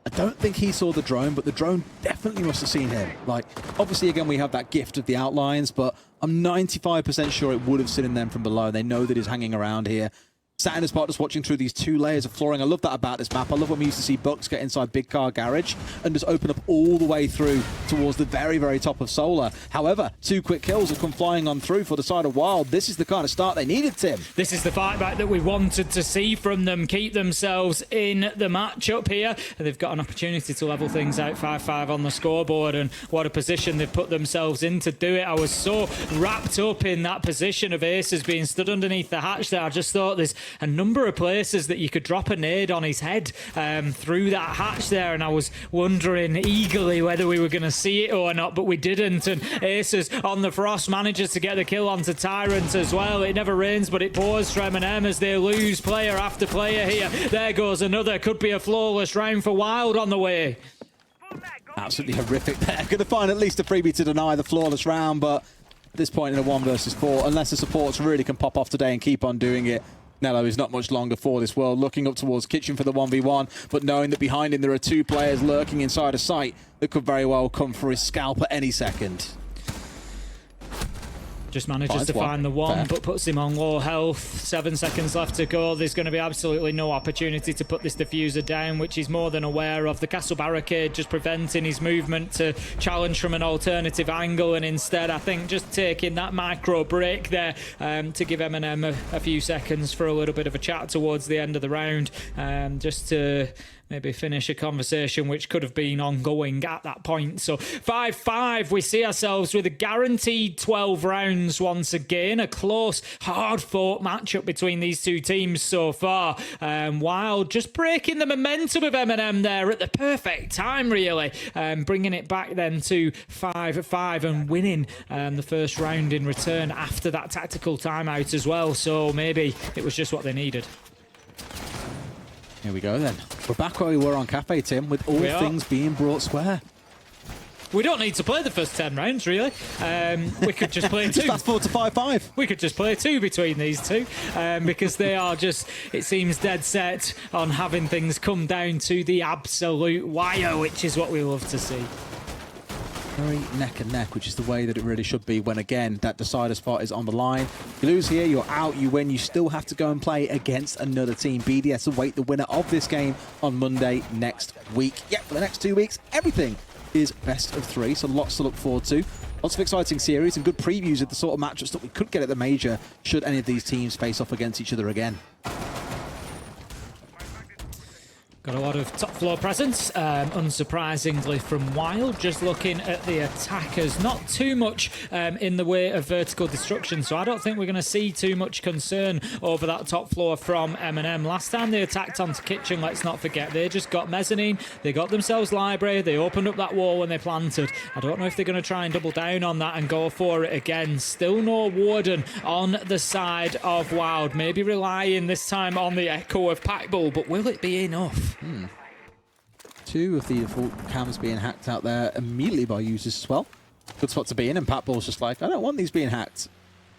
I don't think he saw the drone, but the drone definitely must have seen him. Like, obviously, again, we have that gift of the outlines, but I'm 95% sure it would have seen them from below. They know that he's hanging around here. Sat in his spot just watching through these 2 layers of flooring. I love that about this map. I love when we used to see Bucks get inside Big Car Garage and just open up all the way through towards the very, very top of Solar. However, 2 quick kills have come flying on through for the side of Wild. This is the kind of start they needed, Tim. This is the fight back that we wanted to see from them. Keep themselves in the matchup here. And they've got an opportunity to level things out 5-5 on the scoreboard. And what a position they've put themselves in to do it. I was so wrapped up in that position of Aces being stood underneath the hatch there. I just thought there's a number of places that you could drop a nade on his head through that hatch there, and I was wondering eagerly whether we were going to see it or not, but we didn't. And Aces on the Frost manages to get the kill onto Tyrant as well. It never rains, but it pours for MNM as they lose player after player here. There goes another. Could be a flawless round for Wild on the way. Absolutely horrific there. Going to find at least a freebie to deny the flawless round, but at this point in a 1 versus 4, unless the supports really can pop off today and keep on doing it, Nello is not much longer for this world. Looking up towards Kitchen for the 1v1, but knowing that behind him there are 2 players lurking inside a site that could very well come for his scalp at any second. Just manages to find the one, but puts him on low health. 7 seconds left to go. There's going to be absolutely no opportunity to put this diffuser down, which he's more than aware of. The castle barricade just preventing his movement to challenge from an alternative angle, and instead, I think, just taking that micro break there to give MNM a few seconds for a little bit of a chat towards the end of the round, just to maybe finish a conversation which could have been ongoing at that point. So 5-5, we see ourselves with a guaranteed 12 rounds once again. A close, hard-fought matchup between these two teams so far. Wild just breaking the momentum of MNM there at the perfect time, really. Bringing it back then to 5-5 and winning the first round in return after that tactical timeout as well. So maybe it was just what they needed. Here we go then. We're back where we were on Cafe, Tim, with all things being brought square. We don't need to play the first 10 rounds, really. We could just play 2. Just fast forward to 5-5. We could just play 2 between these two because they are just, it seems, dead set on having things come down to the absolute wire, which is what we love to see. Very neck and neck, which is the way that it really should be when, again, that decider spot is on the line. You lose here, you're out, you win, you still have to go and play against another team. BDS await the winner of this game on Monday next week. Yeah, for the next 2 weeks, everything is best of 3, so lots to look forward to. Lots of exciting series and good previews of the sort of matchups that we could get at the major should any of these teams face off against each other again. Got a lot of top floor presence, unsurprisingly from Wild. Just looking at the attackers, not too much in the way of vertical destruction, so I don't think we're going to see too much concern over that top floor from MNM. Last time they attacked onto Kitchen, let's not forget, they just got mezzanine, they got themselves library, they opened up that wall when they planted. I don't know if they're going to try and double down on that and go for it again. Still no Warden on the side of Wild, maybe relying this time on the echo of Packbull, but will it be enough? 2 of the default cams being hacked out there immediately by users as well. Good spot to be in, and Packbull's just like, I don't want these being hacked.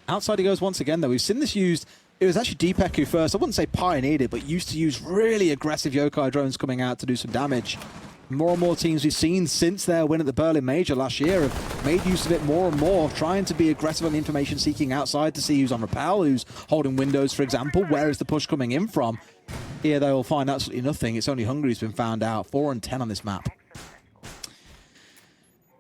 Outside he goes once again, though. We've seen this used. It was actually Deepak who first, I wouldn't say pioneered it, but used to use really aggressive yokai drones coming out to do some damage. More and more teams we've seen since their win at the Berlin Major last year have made use of it more and more, trying to be aggressive on the information seeking outside to see who's on rappel, who's holding windows, for example. Where is the push coming in from? Here they will find absolutely nothing. It's only Hungary who's been found out. 4 and 10 on this map.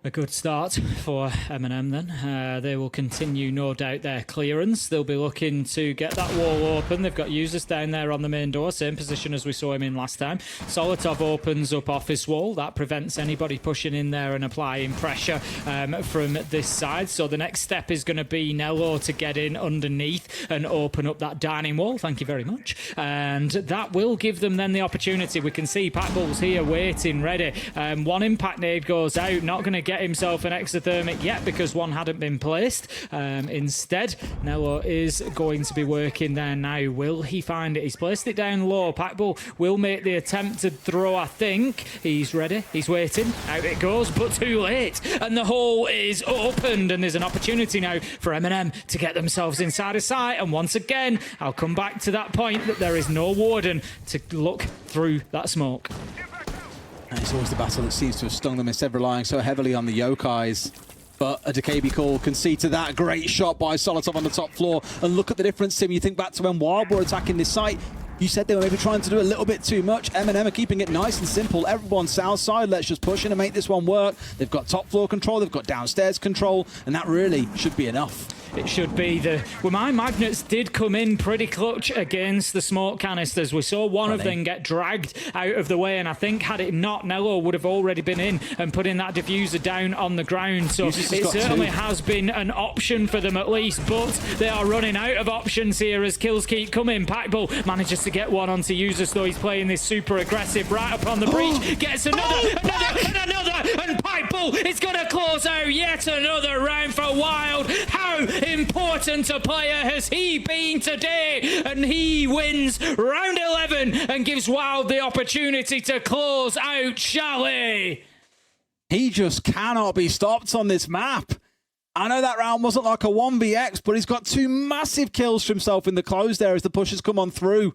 A good start for MNM then. They will continue, no doubt, their clearance. They'll be looking to get that wall open. They've got users down there on the main door, same position as we saw him in last time. Solotov opens up office wall. That prevents anybody pushing in there and applying pressure from this side. So the next step is going to be Nello to get in underneath and open up that dining wall. Thank you very much. And that will give them then the opportunity. We can see Packbull's here waiting, ready. One impact nade goes out, not going to get himself an exothermic yet because one hadn't been placed. Instead, Nello is going to be working there now. Will he find it? He's placed it down low. Packbull will make the attempt to throw, I think. He's ready. He's waiting. Out it goes, but too late. And the hole is opened, and there's an opportunity now for MNM to get themselves inside a site. And once again, I'll come back to that point that there is no Warden to look through that smoke. And it's always the battle that seems to have stung them instead of relying so heavily on the yokais. But a DKB call can see to that. Great shot by Solotov on the top floor. And look at the difference, Tim. You think back to when Wild were attacking this site. You said they were maybe trying to do a little bit too much. MNM are keeping it nice and simple. Everyone's south side. Let's just push in and make this one work. They've got top floor control. They've got downstairs control. And that really should be enough. it should be. Well, my magnets did come in pretty clutch against the smoke canisters. We saw one of them get dragged out of the way, and I think had it not, Nello would have already been in and putting that diffuser down on the ground. So it certainly has been an option for them at least, but they are running out of options here as kills keep coming. Packbull manages to get one onto Users, though he's playing this super aggressive right up on the breach. Gets another, and Packbull is going to close out yet another round for Wild. How important a player has he been today? And he wins round 11 and gives Wild the opportunity to close out Chalet. He just cannot be stopped on this map. I know that round wasn't like a 1vx, but he's got 2 massive kills for himself in the close there as the pushers come on through.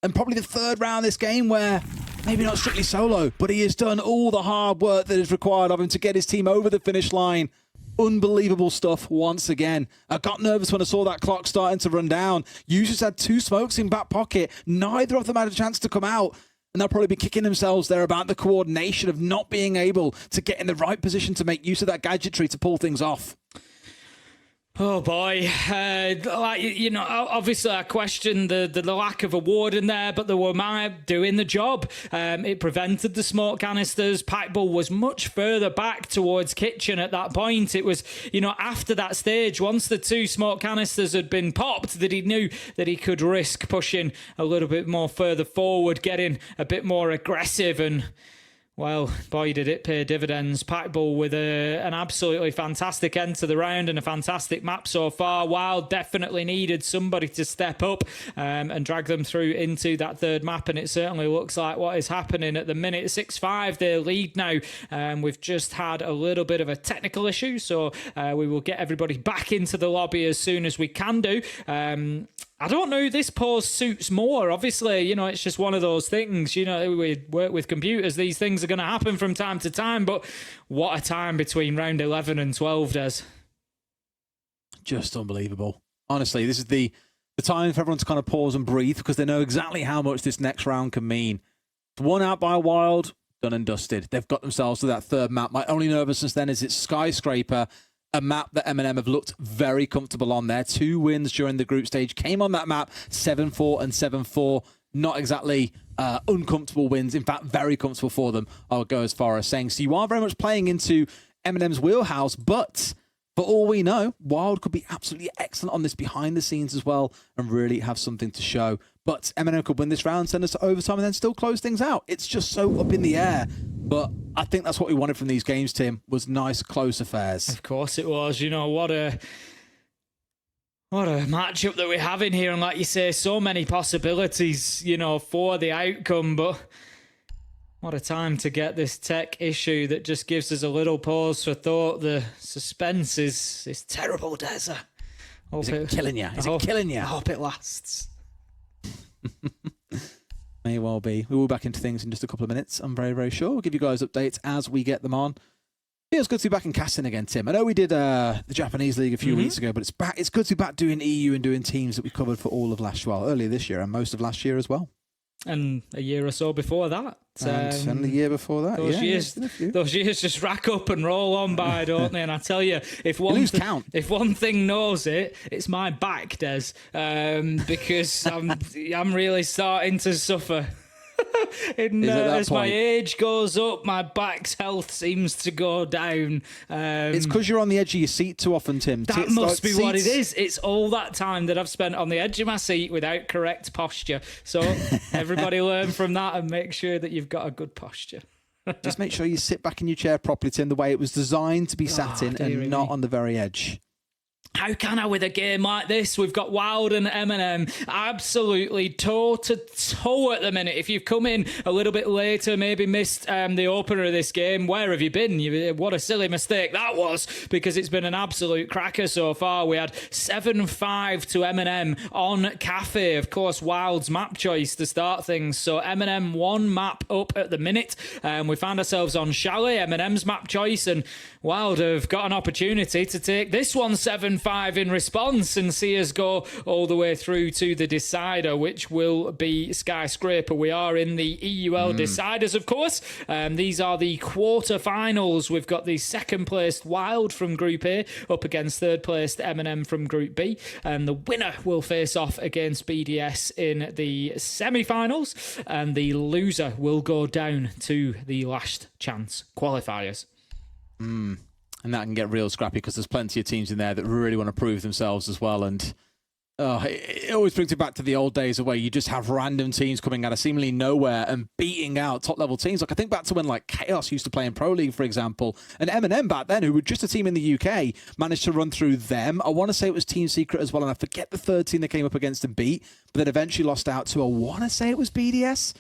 And probably the third round this game where maybe not strictly solo, but he has done all the hard work that is required of him to get his team over the finish line. Unbelievable stuff once again. I got nervous when I saw that clock starting to run down. Users had 2 smokes in back pocket. Neither of them had a chance to come out. And they'll probably be kicking themselves there about the coordination of not being able to get in the right position to make use of that gadgetry to pull things off. Oh boy, obviously I questioned the lack of a warden there, but the Wamai doing the job. It prevented the smoke canisters. Packbull was much further back towards kitchen at that point. It was, after that stage, once the 2 smoke canisters had been popped, that he knew that he could risk pushing a little bit more further forward, getting a bit more aggressive, and well, boy, did it pay dividends. Packbull with an absolutely fantastic end to the round and a fantastic map so far. WYLDE definitely needed somebody to step up and drag them through into that third map, and it certainly looks like what is happening at the minute. 6-5, their lead now. We've just had a little bit of a technical issue, so we will get everybody back into the lobby as soon as we can do. I don't know who this pause suits more. Obviously, it's just one of those things. We work with computers. These things are going to happen from time to time. But what a time between round 11 and 12, Des. Just unbelievable. Honestly, this is the time for everyone to kind of pause and breathe because they know exactly how much this next round can mean. One out by WYLDE, done and dusted. They've got themselves to that third map. My only nervousness then is it's Skyscraper, a map that MNM have looked very comfortable on there. 2 wins during the group stage came on that map, 7-4 and 7-4. Not exactly uncomfortable wins. In fact, very comfortable for them, I'll go as far as saying. So you are very much playing into MNM's wheelhouse, but for all we know, WYLDE could be absolutely excellent on this behind the scenes as well and really have something to show. But MNM could win this round, send us to overtime, and then still close things out. It's just so up in the air. But I think that's what we wanted from these games, Tim, was nice, close affairs. Of course it was. What a matchup that we're having here. And like you say, so many possibilities, for the outcome. But what a time to get this tech issue that just gives us a little pause for thought. The suspense is terrible, Deza. Is it killing you? Is it killing you? I hope it lasts. May well be. We will be back into things in just a couple of minutes, I'm very, very sure. We'll give you guys updates as we get them on. Feels good to be back in casting again, Tim. I know we did the Japanese League a few weeks ago, but it's good to be back doing EU and doing teams that we covered for all of earlier this year and most of last year as well. And a year or so before that. And the year before that, those years just rack up and roll on by, don't they? And I tell you, if one thing knows it, it's my back, Des, because I'm really starting to suffer. As my age goes up, my back's health seems to go down. It's because you're on the edge of your seat too often, Tim. That must be what it is. It's all that time that I've spent on the edge of my seat without correct posture. So everybody learn from that and make sure that you've got a good posture. Just make sure you sit back in your chair properly, Tim, the way it was designed to be sat in and not on the very edge. How can I with a game like this? We've got WYLDE and MNM absolutely toe-to-toe at the minute. If you've come in a little bit later, maybe missed the opener of this game, where have you been? What a silly mistake that was, because it's been an absolute cracker so far. We had 7-5 to MNM on Cafe. Of course, WYLDE's map choice to start things. So MNM 1 map up at the minute. We found ourselves on Chalet, MNM's map choice, and WYLDE have got an opportunity to take this one 7-5 10-5 in response and see us go all the way through to the decider, which will be Skyscraper. We are in the EUL deciders, of course. These are the quarter-finals. We've got the second-placed WYLDE from Group A up against third-placed MNM from Group B, and the winner will face off against BDS in the semi-finals, and the loser will go down to the last chance qualifiers. And that can get real scrappy because there's plenty of teams in there that really want to prove themselves as well. And it always brings me back to the old days of where you just have random teams coming out of seemingly nowhere and beating out top-level teams. Like I think back to when like Chaos used to play in Pro League, for example, and MNM back then, who were just a team in the UK, managed to run through them. I want to say it was Team Secret as well, and I forget the third team they came up against and beat, but then eventually lost out to, I want to say it was BDS.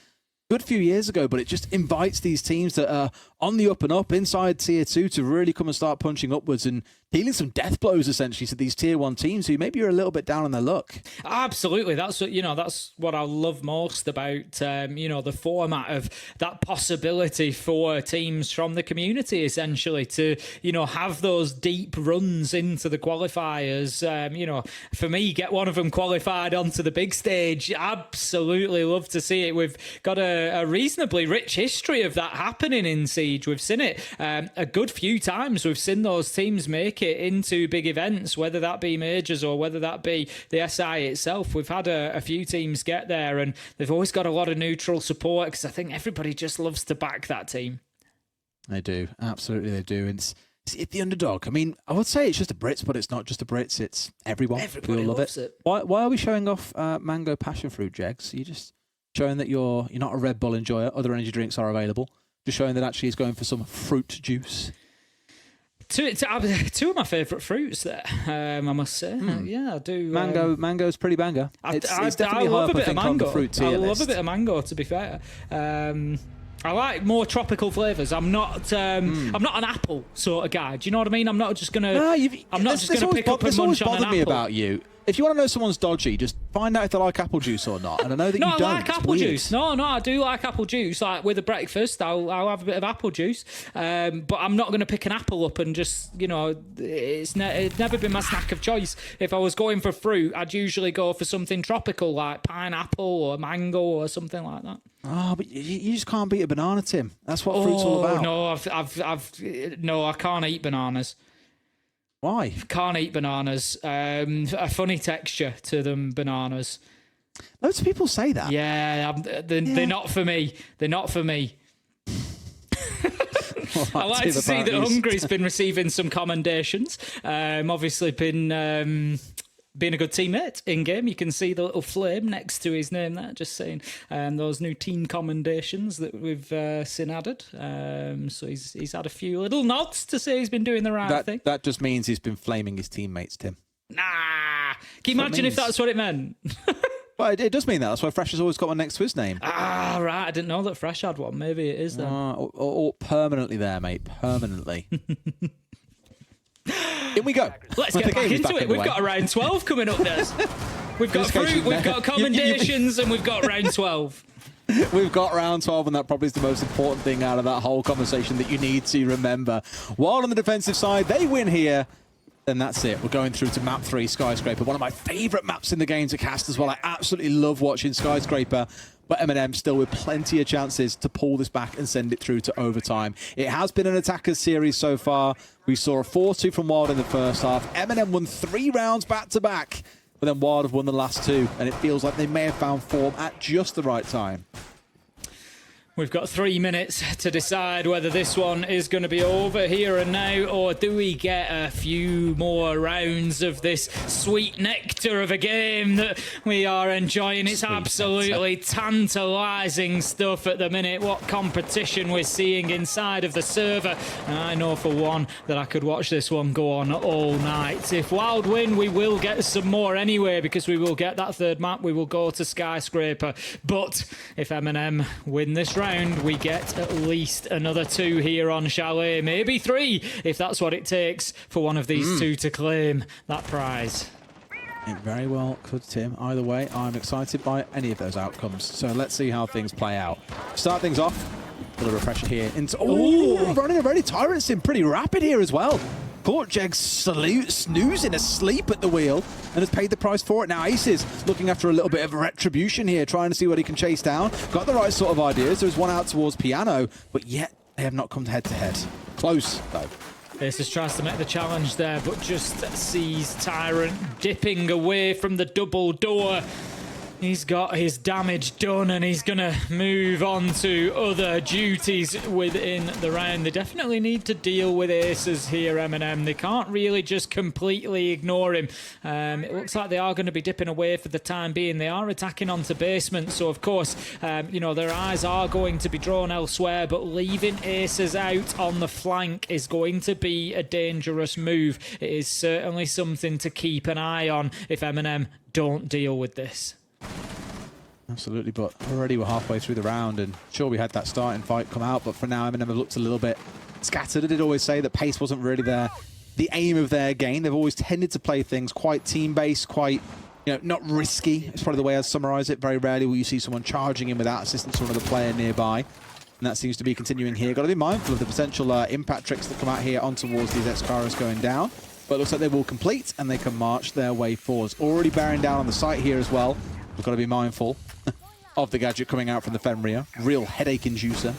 Good few years ago, but it just invites these teams that are on the up and up inside Tier 2 to really come and start punching upwards and dealing some death blows essentially to these Tier 1 teams who maybe are a little bit down on their luck. Absolutely. That's what, that's what I love most about, the format of that possibility for teams from the community essentially to, have those deep runs into the qualifiers. For me, get one of them qualified onto the big stage. Absolutely love to see it. We've got a reasonably rich history of that happening in Siege. We've seen it a good few times. We've seen those teams make it into big events, whether that be majors or whether that be the SI itself. We've had a few teams get there, and they've always got a lot of neutral support because I think everybody just loves to back that team. They do. Absolutely they do. It's the underdog. I mean, I would say it's just the Brits, but it's not just the Brits. It's everyone. Everybody loves it. Why are we showing off mango passion fruit, Jegs? Are you just showing that you're not a Red Bull enjoyer? Other energy drinks are available. Just showing that actually he's going for some fruit juice. Two of my favourite fruits there, I must say. Yeah, I do. Mango's pretty banger. It's definitely I love high up, a bit of mango. On the fruit tier love list. a bit of mango, to be fair. I like more tropical flavours. I'm not an apple sort of guy. Do you know what I mean? I'm not just gonna. I'm not just gonna pick up and munch on an apple. Bothered me about you. If you want to know someone's dodgy, just find out if they like apple juice or not. And I know that you don't. I like apple juice. No, I do like apple juice. Like with a breakfast, I'll have a bit of apple juice. But I'm not going to pick an apple up and just, it's never been my snack of choice. If I was going for fruit, I'd usually go for something tropical like pineapple or mango or something like that. Oh, but you just can't beat a banana, Tim. That's what fruit's all about. No, I can't eat bananas. Why? Can't eat bananas. A funny texture to them, bananas. Loads of people say that. Yeah, they're not for me. They're not for me. I like to see that Hungary's been receiving some commendations. Obviously been being a good teammate in-game. You can see the little flame next to his name there, just saying those new team commendations that we've seen added. So he's had a few little nods to say he's been doing the right thing. That just means he's been flaming his teammates, Tim. Nah! Can you imagine if that's what it meant? Well, it does mean that. That's why Fresh has always got one next to his name. Ah, right. I didn't know that Fresh had one. Maybe it is then. Or permanently there, mate. Permanently. In we go. Let's get back into it. We've got a round 12 coming up, Des. We've got fruit, we've got commendations, and we've got round 12. We've got round 12, and that probably is the most important thing out of that whole conversation that you need to remember. While on the defensive side, they win here. Then that's it. We're going through to map 3, Skyscraper. One of my favourite maps in the game to cast as well. I absolutely love watching Skyscraper. But MNM still with plenty of chances to pull this back and send it through to overtime. It has been an attackers series so far. We saw a 4-2 from WYLDE in the first half. MNM won 3 rounds back-to-back, but then WYLDE have won the last 2, and it feels like they may have found form at just the right time. We've got 3 minutes to decide whether this one is going to be over here and now, or do we get a few more rounds of this sweet nectar of a game that we are enjoying. It's absolutely tantalising stuff at the minute. What competition we're seeing inside of the server. And I know for one that I could watch this one go on all night. If WYLDE win, we will get some more anyway, because we will get that third map. We will go to Skyscraper. But if MNM win this round, we get at least another 2 here on Chalet, maybe 3 if that's what it takes for one of these 2 to claim that prize. It very well could, Tim. Either way, I'm excited by any of those outcomes. So let's see how things play out. Start things off. A little refresher here. Running already. Tyrant's in pretty rapid here as well. caught Jegs snoozing asleep at the wheel and has paid the price for it. Now Aces looking after a little bit of retribution here, trying to see what he can chase down. Got the right sort of ideas. There's one out towards Piano, but yet they have not come head to head. Close, though. Aces tries to make the challenge there, but just sees Tyrant dipping away from the double door. He's got his damage done and he's going to move on to other duties within the round. They definitely need to deal with Aces here, MNM. They can't really just completely ignore him. It looks like they are going to be dipping away for the time being. They are attacking onto basement, so of course, you know, their eyes are going to be drawn elsewhere, but leaving Aces out on the flank is going to be a dangerous move. It is certainly something to keep an eye on if MNM don't deal with this. Absolutely, but already we're halfway through the round, and sure, we had that starting fight come out, but for now, MNM have looked a little bit scattered. I did always say that pace wasn't really the aim of their game. They've always tended to play things quite team-based, quite, you know, not risky. It's probably the way I'd summarize it. Very rarely will you see someone charging in without assistance from another player nearby, and that seems to be continuing here. Got to be mindful of the potential impact tricks that come out here on towards these X-Caras going down, but it looks like they will complete, and they can march their way forwards. Already bearing down on the site here as well. We've got to be mindful of the gadget coming out from the Fenrir. Real headache inducer.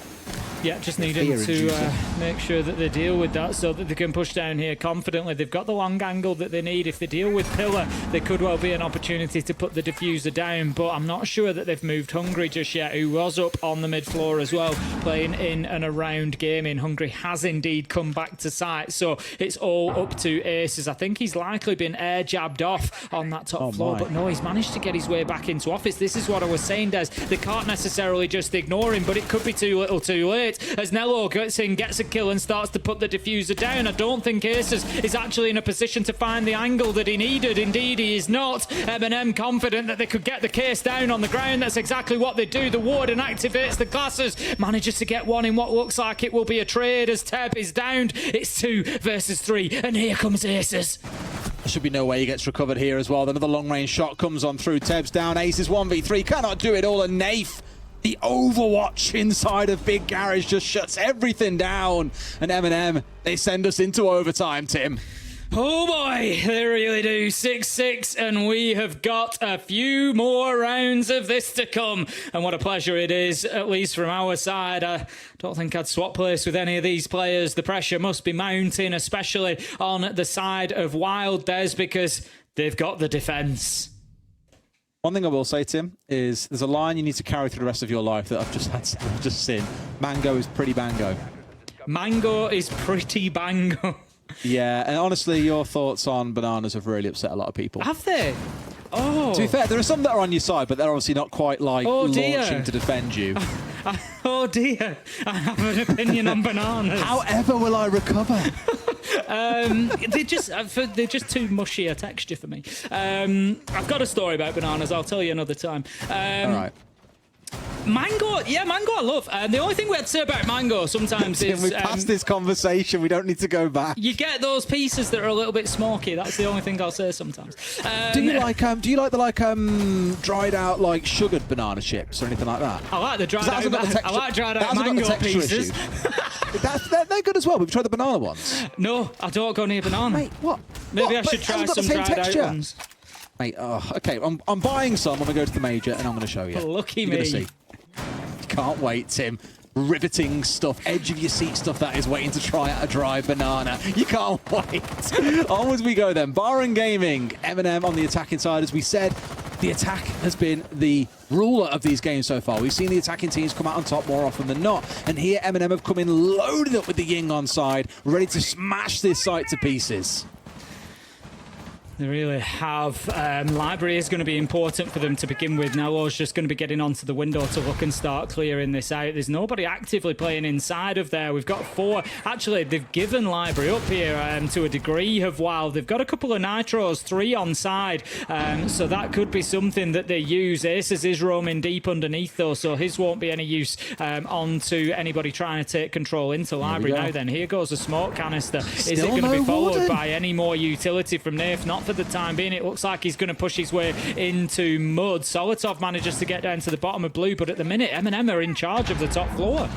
Yeah, just needing to make sure that they deal with that so that they can push down here confidently. They've got the long angle that they need. If they deal with Pillar, there could well be an opportunity to put the diffuser down, but I'm not sure that they've moved Hungry just yet, who was up on the mid floor as well, playing in and around gaming. Hungry has indeed come back to site, so it's all up to Aces. I think he's likely been air jabbed off on that top floor, but no, he's managed to get his way back into office. This is what I was saying, Des. They can't necessarily just ignore him, but it could be too little too late. As Nello gets in, gets a kill and starts to put the diffuser down. I don't think Aces is actually in a position to find the angle that he needed. Indeed, he is not. MNM confident that they could get the case down on the ground. That's exactly what they do. The warden activates the glasses, manages to get one in what looks like it will be a trade as Teb is downed. It's 2 versus 3, and here comes Aces. There should be no way he gets recovered here as well. Another long-range shot comes on through. Teb's down. Aces 1v3. Cannot do it all. And Nath, the Overwatch inside of Big Garage, just shuts everything down. And MNM, they send us into overtime, Tim. Oh boy, they really do. 6-6, and we have got a few more rounds of this to come. And what a pleasure it is, at least from our side. I don't think I'd swap place with any of these players. The pressure must be mounting, especially on the side of WYLDE, Des, because they've got the defense. One thing I will say, Tim, is there's a line you need to carry through the rest of your life that I've just seen. Mango is pretty bango. Mango is pretty bango. Yeah, and honestly, your thoughts on bananas have really upset a lot of people. Have they? Oh. To be fair, there are some that are on your side, but they're obviously not quite like launching to defend you. Oh dear, I have an opinion on bananas. However will I recover? They're just too mushy a texture for me. I've got a story about bananas. I'll tell you another time. All right. Mango, yeah, mango I love. The only thing we have to say about mango sometimes is... We've passed this conversation. We don't need to go back. You get those pieces that are a little bit smoky. That's the only thing I'll say sometimes. Do you like the dried out, like, sugared banana chips or anything like that? I like the dried out, I like dried out mango pieces. They're good as well. We've tried the banana ones. No, I don't go near banana. Mate, what? Maybe I should try some dried out ones. Mate, okay, I'm buying some when we go to the major, and I'm going to show you. Lucky You're me. See. Can't wait, Tim. Riveting stuff, edge of your seat stuff that is waiting to try out a dry banana. You can't wait. Onwards we go then. Baron Gaming, MNM on the attacking side. As we said, the attack has been the ruler of these games so far. We've seen the attacking teams come out on top more often than not. And here MNM have come in loaded up with the Ying on side, ready to smash this site to pieces. They really have. Library is going to be important for them to begin with. Nello's just going to be getting onto the window to look and start clearing this out. There's nobody actively playing inside of there. We've got 4. Actually, they've given Library up here to a degree of WYLDE. They've got a couple of Nitros, 3 on side. So that could be something that they use. Aces is roaming deep underneath, though, so his won't be any use onto anybody trying to take control into Library. Now then, here goes a smoke canister. Is it going to be followed by any more utility from Nath? Not for the time being. It looks like he's going to push his way into mud. Solitov manages to get down to the bottom of blue, but at the minute, MNM are in charge of the top floor.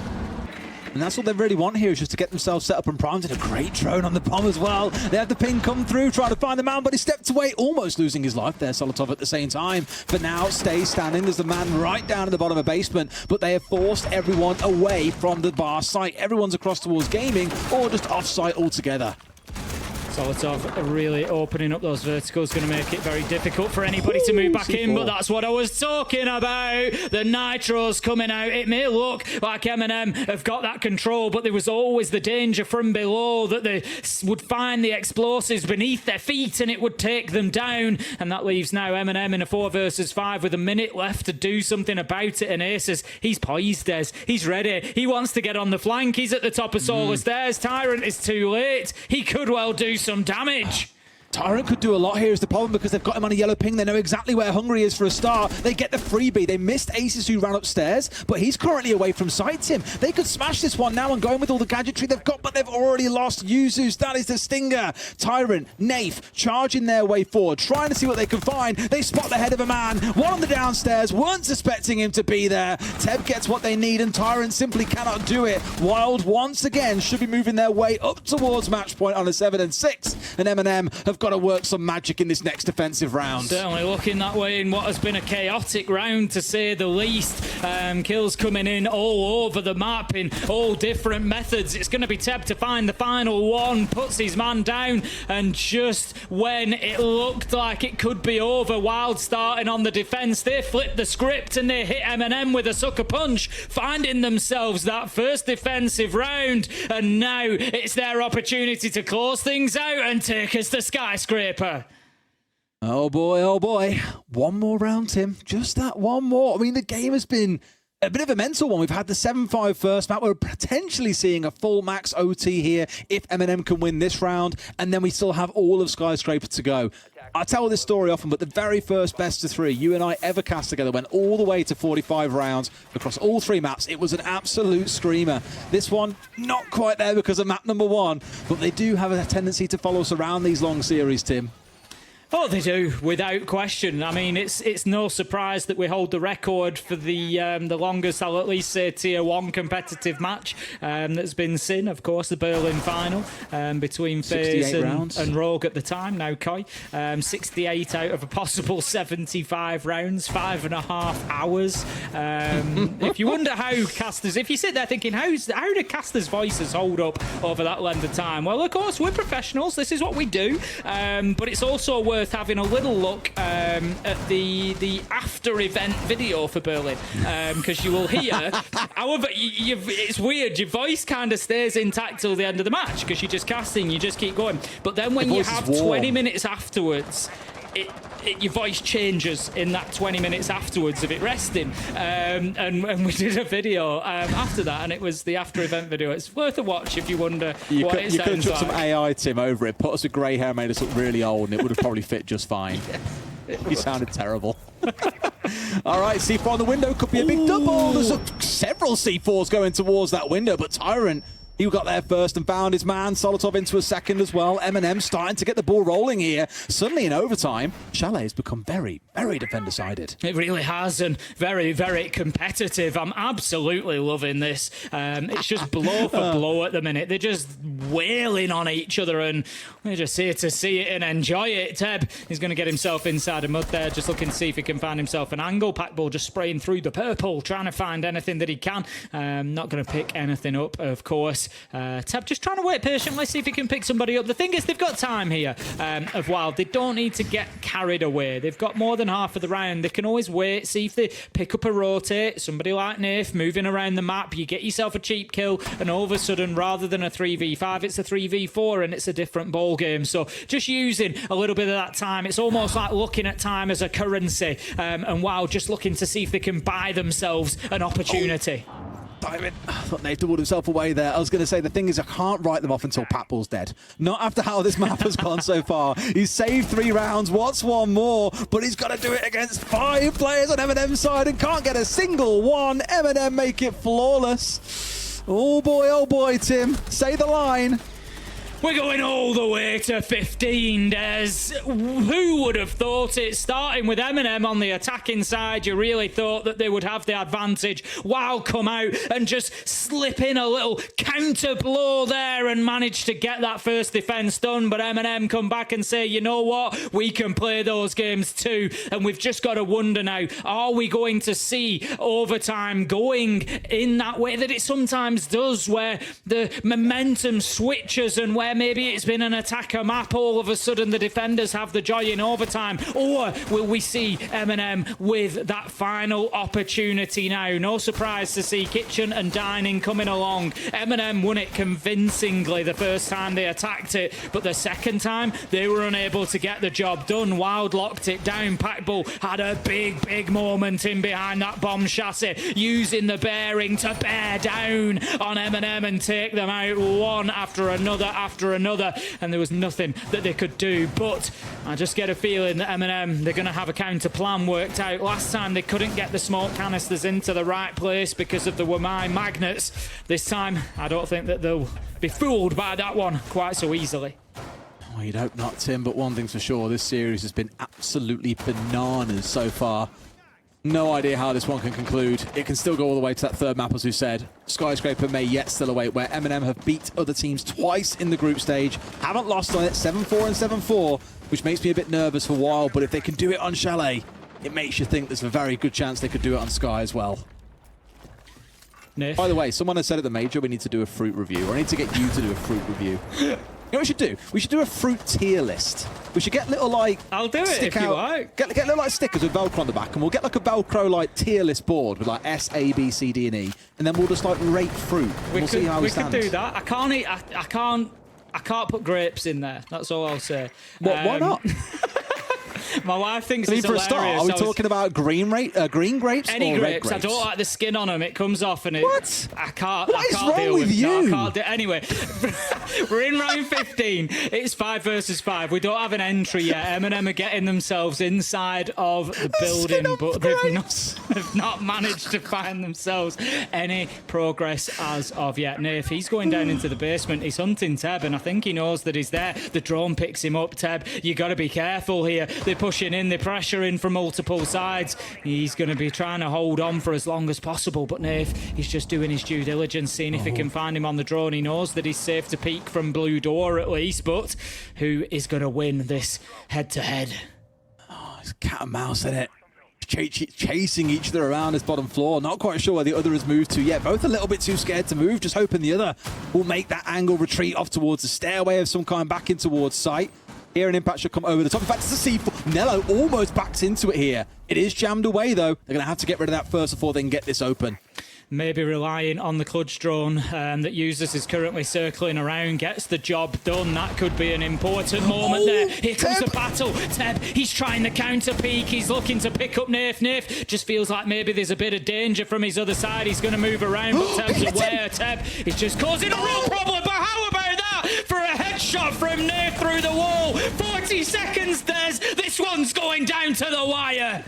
And that's what they really want here, is just to get themselves set up and primed. And a great drone on the bomb as well. They have the ping come through, trying to find the man, but he stepped away, almost losing his life there, Solotov at the same time. But now stays standing. There's the man right down at the bottom of basement, but they have forced everyone away from the bar site. Everyone's across towards gaming or just off-site altogether. Solotov really opening up those verticals, going to make it very difficult for anybody to move back in, but that's what I was talking about. The nitros coming out. It may look like MNM have got that control, but there was always the danger from below that they would find the explosives beneath their feet and it would take them down. And that leaves now MNM in a 4 versus 5 with a minute left to do something about it. And Aces, he's poised, Des. He's ready. He wants to get on the flank. He's at the top of Solar Stairs. Tyrant is too late. He could well do some damage. Tyrant could do a lot here is the problem, because they've got him on a yellow ping. They know exactly where Hungry is for a start. They get the freebie. They missed Aces, who ran upstairs, but he's currently away from sight, Tim. They could smash this one now and go in with all the gadgetry they've got, but they've already lost Yuzus. That is the stinger. Tyrant, Nafe, charging their way forward, trying to see what they can find. They spot the head of a man. One on the downstairs, weren't suspecting him to be there. Teb gets what they need, and Tyrant simply cannot do it. Wild, once again, should be moving their way up towards match point on a 7 and 6, and MNM have got to work some magic in this next defensive round. Certainly looking that way in what has been a chaotic round, to say the least. Kills coming in all over the map in all different methods. It's going to be Teb to find the final one, puts his man down, and just when it looked like it could be over, Wild starting on the defense, they flipped the script and they hit MNM with a sucker punch, finding themselves that first defensive round, and now it's their opportunity to close things out and take us to Skyscraper. Oh boy. One more round, Tim. Just that one more. I mean, the game has been a bit of a mental one. We've had the 7-5 first map. We're potentially seeing a full max OT here if MNM can win this round, and then we still have all of Skyscraper to go. I tell this story often, but the very first best of 3 you and I ever cast together went all the way to 45 rounds across all 3 maps. It was an absolute screamer. This one, not quite there because of map number 1, but they do have a tendency to follow us around these long series, Tim. Oh, they do, without question. I mean, it's no surprise that we hold the record for the longest, I'll at least say, Tier 1 competitive match that's been seen. Of course, the Berlin final between FaZe and Rogue at the time, now Koi. 68 out of a possible 75 rounds, 5.5 hours. If you wonder how casters, if you sit there thinking, how do casters' voices hold up over that length of time? Well, of course, we're professionals. This is what we do. But it's also worth having a little look at the after event video for Berlin, because you will hear, however, it's weird, your voice kind of stays intact till the end of the match because you're just casting, you just keep going, but then when you have 20 minutes afterwards, your voice changes in that 20 minutes afterwards of it resting. And we did a video after that, and it was the after event video. It's worth a watch if you wonder what it sounds like. You could have took some AI, Tim, over it, put us with grey hair, made us look really old, and it would have probably fit just fine. You sounded terrible. All right, C4 on the window could be a big double. There's several C4s going towards that window, but Tyrant, he got there first and found his man. Solotov into a second as well. MNM starting to get the ball rolling here. Suddenly in overtime, Chalet has become very, very defender-sided. It really has, and very, very competitive. I'm absolutely loving this. It's just blow for blow at the minute. They're just wailing on each other, and we're just here to see it and enjoy it. Teb is going to get himself inside a mud there, just looking to see if he can find himself an angle. Packball just spraying through the purple, trying to find anything that he can. Not going to pick anything up, of course. Teb just trying to wait patiently, see if he can pick somebody up. The thing is, they've got time here of Wild. They don't need to get carried away. They've got more than half of the round. They can always wait, see if they pick up a rotate. Somebody like Nafe moving around the map. You get yourself a cheap kill, and all of a sudden, rather than a 3v5, it's a 3v4, and it's a different ball game. So just using a little bit of that time. It's almost like looking at time as a currency, and Wild just looking to see if they can buy themselves an opportunity. I thought Nate would himself away there. I was going to say, the thing is, I can't write them off until Patbull's dead. Not after how this map has gone so far. He's saved 3 rounds. What's one more? But he's got to do it against 5 players on MNM's side and can't get a single one. MNM make it flawless. Oh boy, Tim. Say the line. We're going all the way to 15, Des. Who would have thought it? Starting with MNM on the attacking side, you really thought that they would have the advantage. WYLDE come out and just slip in a little counter blow there and manage to get that first defence done. But MNM come back and say, you know what? We can play those games too. And we've just got to wonder now, are we going to see overtime going in that way that it sometimes does, where the momentum switches and where maybe it's been an attacker map, all of a sudden the defenders have the joy in overtime? Or will we see MNM with that final opportunity now? No surprise to see Kitchen and Dining coming along. MNM won it convincingly the first time they attacked it, but the second time they were unable to get the job done. WYLDE locked it down. Packbull had a big moment in behind that bomb chassis, using the bearing to bear down on MNM and take them out one after another, and there was nothing that they could do. But I just get a feeling that MNM, they're going to have a counter plan worked out. Last time they couldn't get the smoke canisters into the right place because of the Wamai magnets. This time I don't think that they'll be fooled by that one quite so easily. Well, you'd hope not, Tim, but one thing's for sure, this series has been absolutely bananas so far. No idea how this one can conclude. It can still go all the way to that third map, as we said. Skyscraper may yet still await, where MNM have beat other teams twice in the group stage. Haven't lost on it, 7-4 and 7-4, which makes me a bit nervous for WYLDE, but if they can do it on Chalet, it makes you think there's a very good chance they could do it on Sky as well. Niff. By the way, someone has said at the major we need to do a fruit review, or I need to get you to do a fruit review. You know what we should do? We should do a fruit tier list. We should get little, like... I'll do it if you like. Get little, like, stickers with Velcro on the back, and we'll get, like, a Velcro, like, tier list board with, like, S, A, B, C, D, and E, and then we'll just, like, rate fruit. We'll see how we stand. We could do that. I can't put grapes in there. That's all I'll say. Why not? My wife thinks I mean, it's for hilarious. a start, are we talking about green grapes any or grapes? red grapes? I don't like the skin on them. It comes off and it... What? I can't What is deal wrong with you? No, I can't do... Anyway, we're in round 15. It's 5 versus 5. We don't have an entry yet. MNM are getting themselves inside of the building, but they've not managed to find themselves any progress as of yet. Nath, he's going down into the basement. He's hunting Teb, and I think he knows that he's there. The drone picks him up. Teb, you got to be careful here. They're pushing in. They're pressuring from multiple sides. He's going to be trying to hold on for as long as possible, but Nath, he's just doing his due diligence, seeing if he can find him on the drone. He knows that he's safe to peek from blue door at least, but who is going to win this head-to-head? Oh, it's cat and mouse, isn't it? Chasing each other around this bottom floor. Not quite sure where the other has moved to yet. Both a little bit too scared to move, just hoping the other will make that angle retreat off towards a stairway of some kind back in towards sight. Here an impact should come over the top. In fact, it's a C4. Nello almost backs into it here. It is jammed away, though. They're going to have to get rid of that first before they can get this open. Maybe relying on the Clutch drone that Users is currently circling around, gets the job done. That could be an important moment there. Here comes the battle. Teb, he's trying the counter peek. He's looking to pick up Nath. Nath just feels like maybe there's a bit of danger from his other side. He's going to move around, but Teb's aware. Teb is just causing a real problem. But how about that for a headshot from Nath through the wall? 40 seconds, Des. This one's going down to the wire.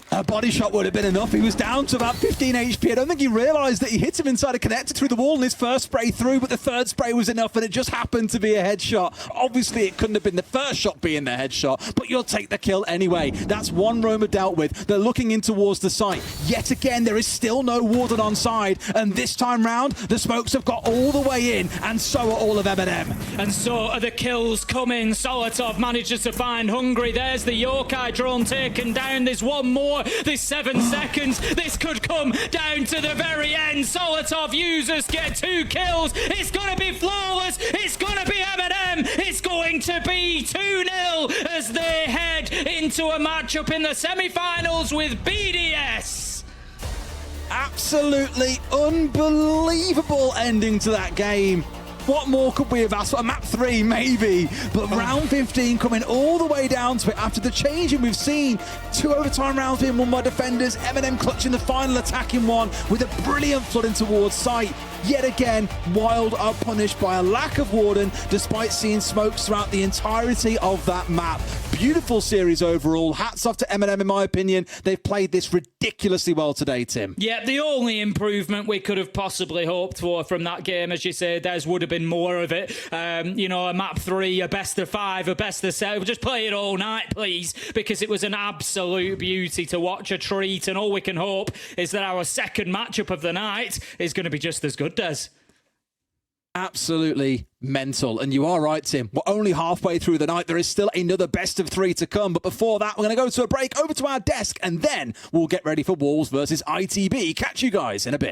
A body shot would have been enough. He was down to about 15 HP. I don't think he realised that he hit him inside a connector through the wall in his first spray through, but the third spray was enough, and it just happened to be a headshot. Obviously, it couldn't have been the first shot being the headshot, but you'll take the kill anyway. That's one Roma dealt with. They're looking in towards the site. Yet again, there is still no Warden on side, and this time round, the smokes have got all the way in, and so are all of MNM. And so are the kills coming. Solotov manages to find Hungry. There's the Yokai drone taken down. There's one more. There's 7 seconds. This could come down to the very end. Solotov Users get 2 kills. It's going to be flawless. It's going to be MNM. It's going to be 2-0 as they head into a matchup in the semi-finals with BDS. Absolutely unbelievable ending to that game. What more could we have asked for? Map 3, maybe. But round 15 coming all the way down to it after the changing we've seen. 2 overtime rounds being won by defenders. MNM clutching the final attacking one with a brilliant flooding towards sight. Yet again, Wild are punished by a lack of Warden, despite seeing smokes throughout the entirety of that map. Beautiful series overall. Hats off to MNM, in my opinion. They've played this ridiculously well today, Tim. Yeah, the only improvement we could have possibly hoped for from that game, as you say, Des, would have been more of it. You know, a map 3, a best of 5, a best of 7. Just play it all night, please, because it was an absolute beauty to watch, a treat, and all we can hope is that our second matchup of the night is going to be just as good, Des. Absolutely mental. And you are right, Tim. We're only halfway through the night. There is still another best of 3 to come. But before that, we're going to go to a break, over to our desk, and then we'll get ready for Wolves versus ITB. Catch you guys in a bit.